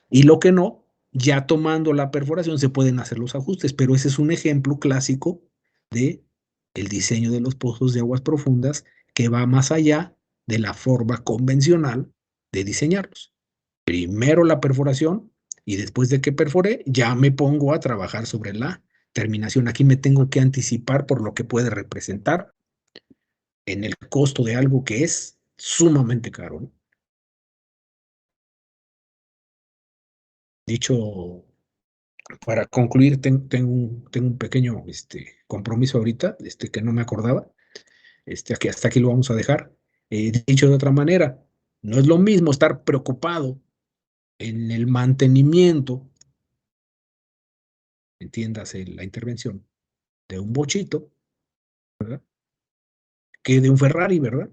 y lo que no, ya tomando la perforación se pueden hacer los ajustes, pero ese es un ejemplo clásico de el diseño de los pozos de aguas profundas que va más allá de la forma convencional de diseñarlos. Primero la perforación y después de que perforé, ya me pongo a trabajar sobre la terminación. Aquí me tengo que anticipar por lo que puede representar en el costo de algo que es sumamente caro, ¿no? Dicho, para concluir, tengo un pequeño compromiso ahorita, que no me acordaba. Hasta aquí lo vamos a dejar. Dicho de otra manera, no es lo mismo estar preocupado en el mantenimiento, entiéndase la intervención, de un bochito, ¿verdad?, que de un Ferrari, ¿verdad?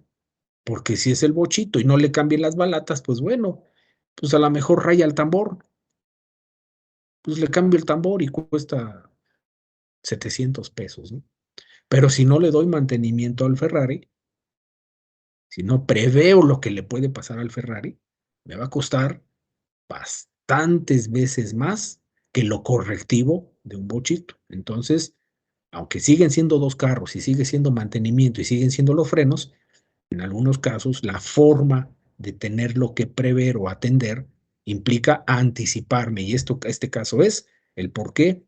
Porque si es el bochito y no le cambien las balatas, pues bueno, pues a lo mejor raya el tambor, pues le cambio el tambor y cuesta 700 pesos, ¿no? Pero si no le doy mantenimiento al Ferrari, si no preveo lo que le puede pasar al Ferrari, me va a costar bastantes veces más que lo correctivo de un bochito. Entonces, aunque siguen siendo dos carros y sigue siendo mantenimiento y siguen siendo los frenos, en algunos casos la forma de tenerlo que prever o atender implica anticiparme. Y este caso es el por qué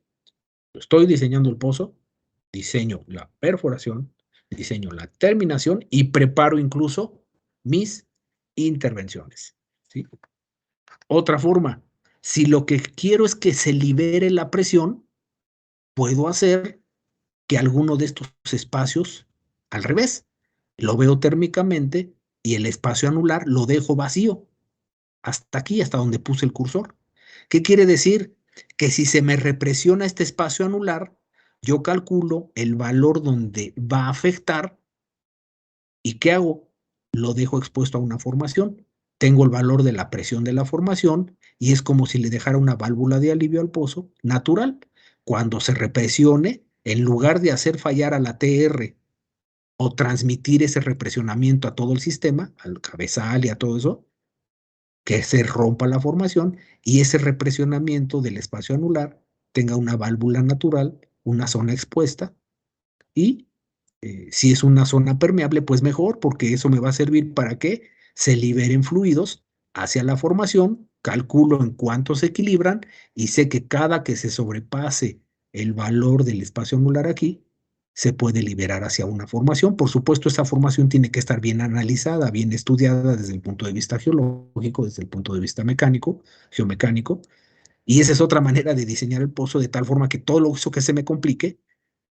estoy diseñando el pozo, diseño la perforación, diseño la terminación y preparo incluso mis intervenciones, ¿sí? Otra forma, si lo que quiero es que se libere la presión, puedo hacer que alguno de estos espacios, al revés, lo veo térmicamente y el espacio anular lo dejo vacío, hasta aquí, hasta donde puse el cursor. ¿Qué quiere decir? Que si se me represiona este espacio anular, yo calculo el valor donde va a afectar y ¿qué hago? lo dejo expuesto a una formación. Tengo el valor de la presión de la formación y es como si le dejara una válvula de alivio al pozo natural. Cuando se represione, en lugar de hacer fallar a la TR o transmitir ese represionamiento a todo el sistema, al cabezal y a todo eso, que se rompa la formación y ese represionamiento del espacio anular tenga una válvula natural, una zona expuesta y si es una zona permeable, pues mejor, porque eso me va a servir para que se liberen fluidos hacia la formación, calculo en cuánto se equilibran y sé que cada que se sobrepase el valor del espacio anular aquí, se puede liberar hacia una formación. Por supuesto, esa formación tiene que estar bien analizada, bien estudiada desde el punto de vista geológico, desde el punto de vista mecánico, geomecánico, y esa es otra manera de diseñar el pozo de tal forma que todo eso que se me complique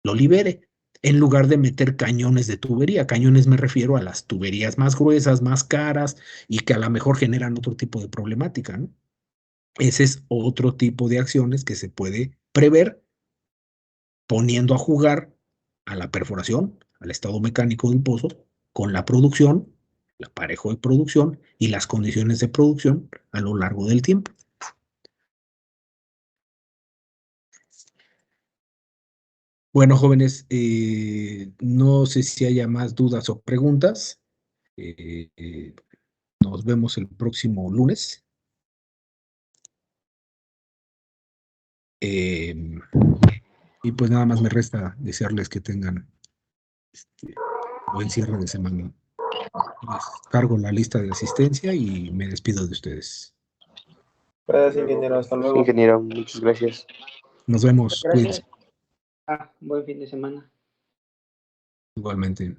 lo libere, en lugar de meter cañones de tubería. Cañones me refiero a las tuberías más gruesas, más caras y que a lo mejor generan otro tipo de problemática, ¿no? Ese es otro tipo de acciones que se puede prever poniendo a jugar a la perforación, al estado mecánico del pozo, con la producción, el aparejo de producción y las condiciones de producción a lo largo del tiempo. Bueno, jóvenes, no sé si haya más dudas o preguntas. Eh, eh, Nos vemos el próximo lunes. Eh, y pues nada más me resta desearles que tengan buen cierre de semana. Les cargo la lista de asistencia y me despido de ustedes. Gracias, ingeniero. Hasta luego. Ingeniero, muchas gracias. Nos vemos. Gracias. Cuídense. Buen fin de semana. Igualmente.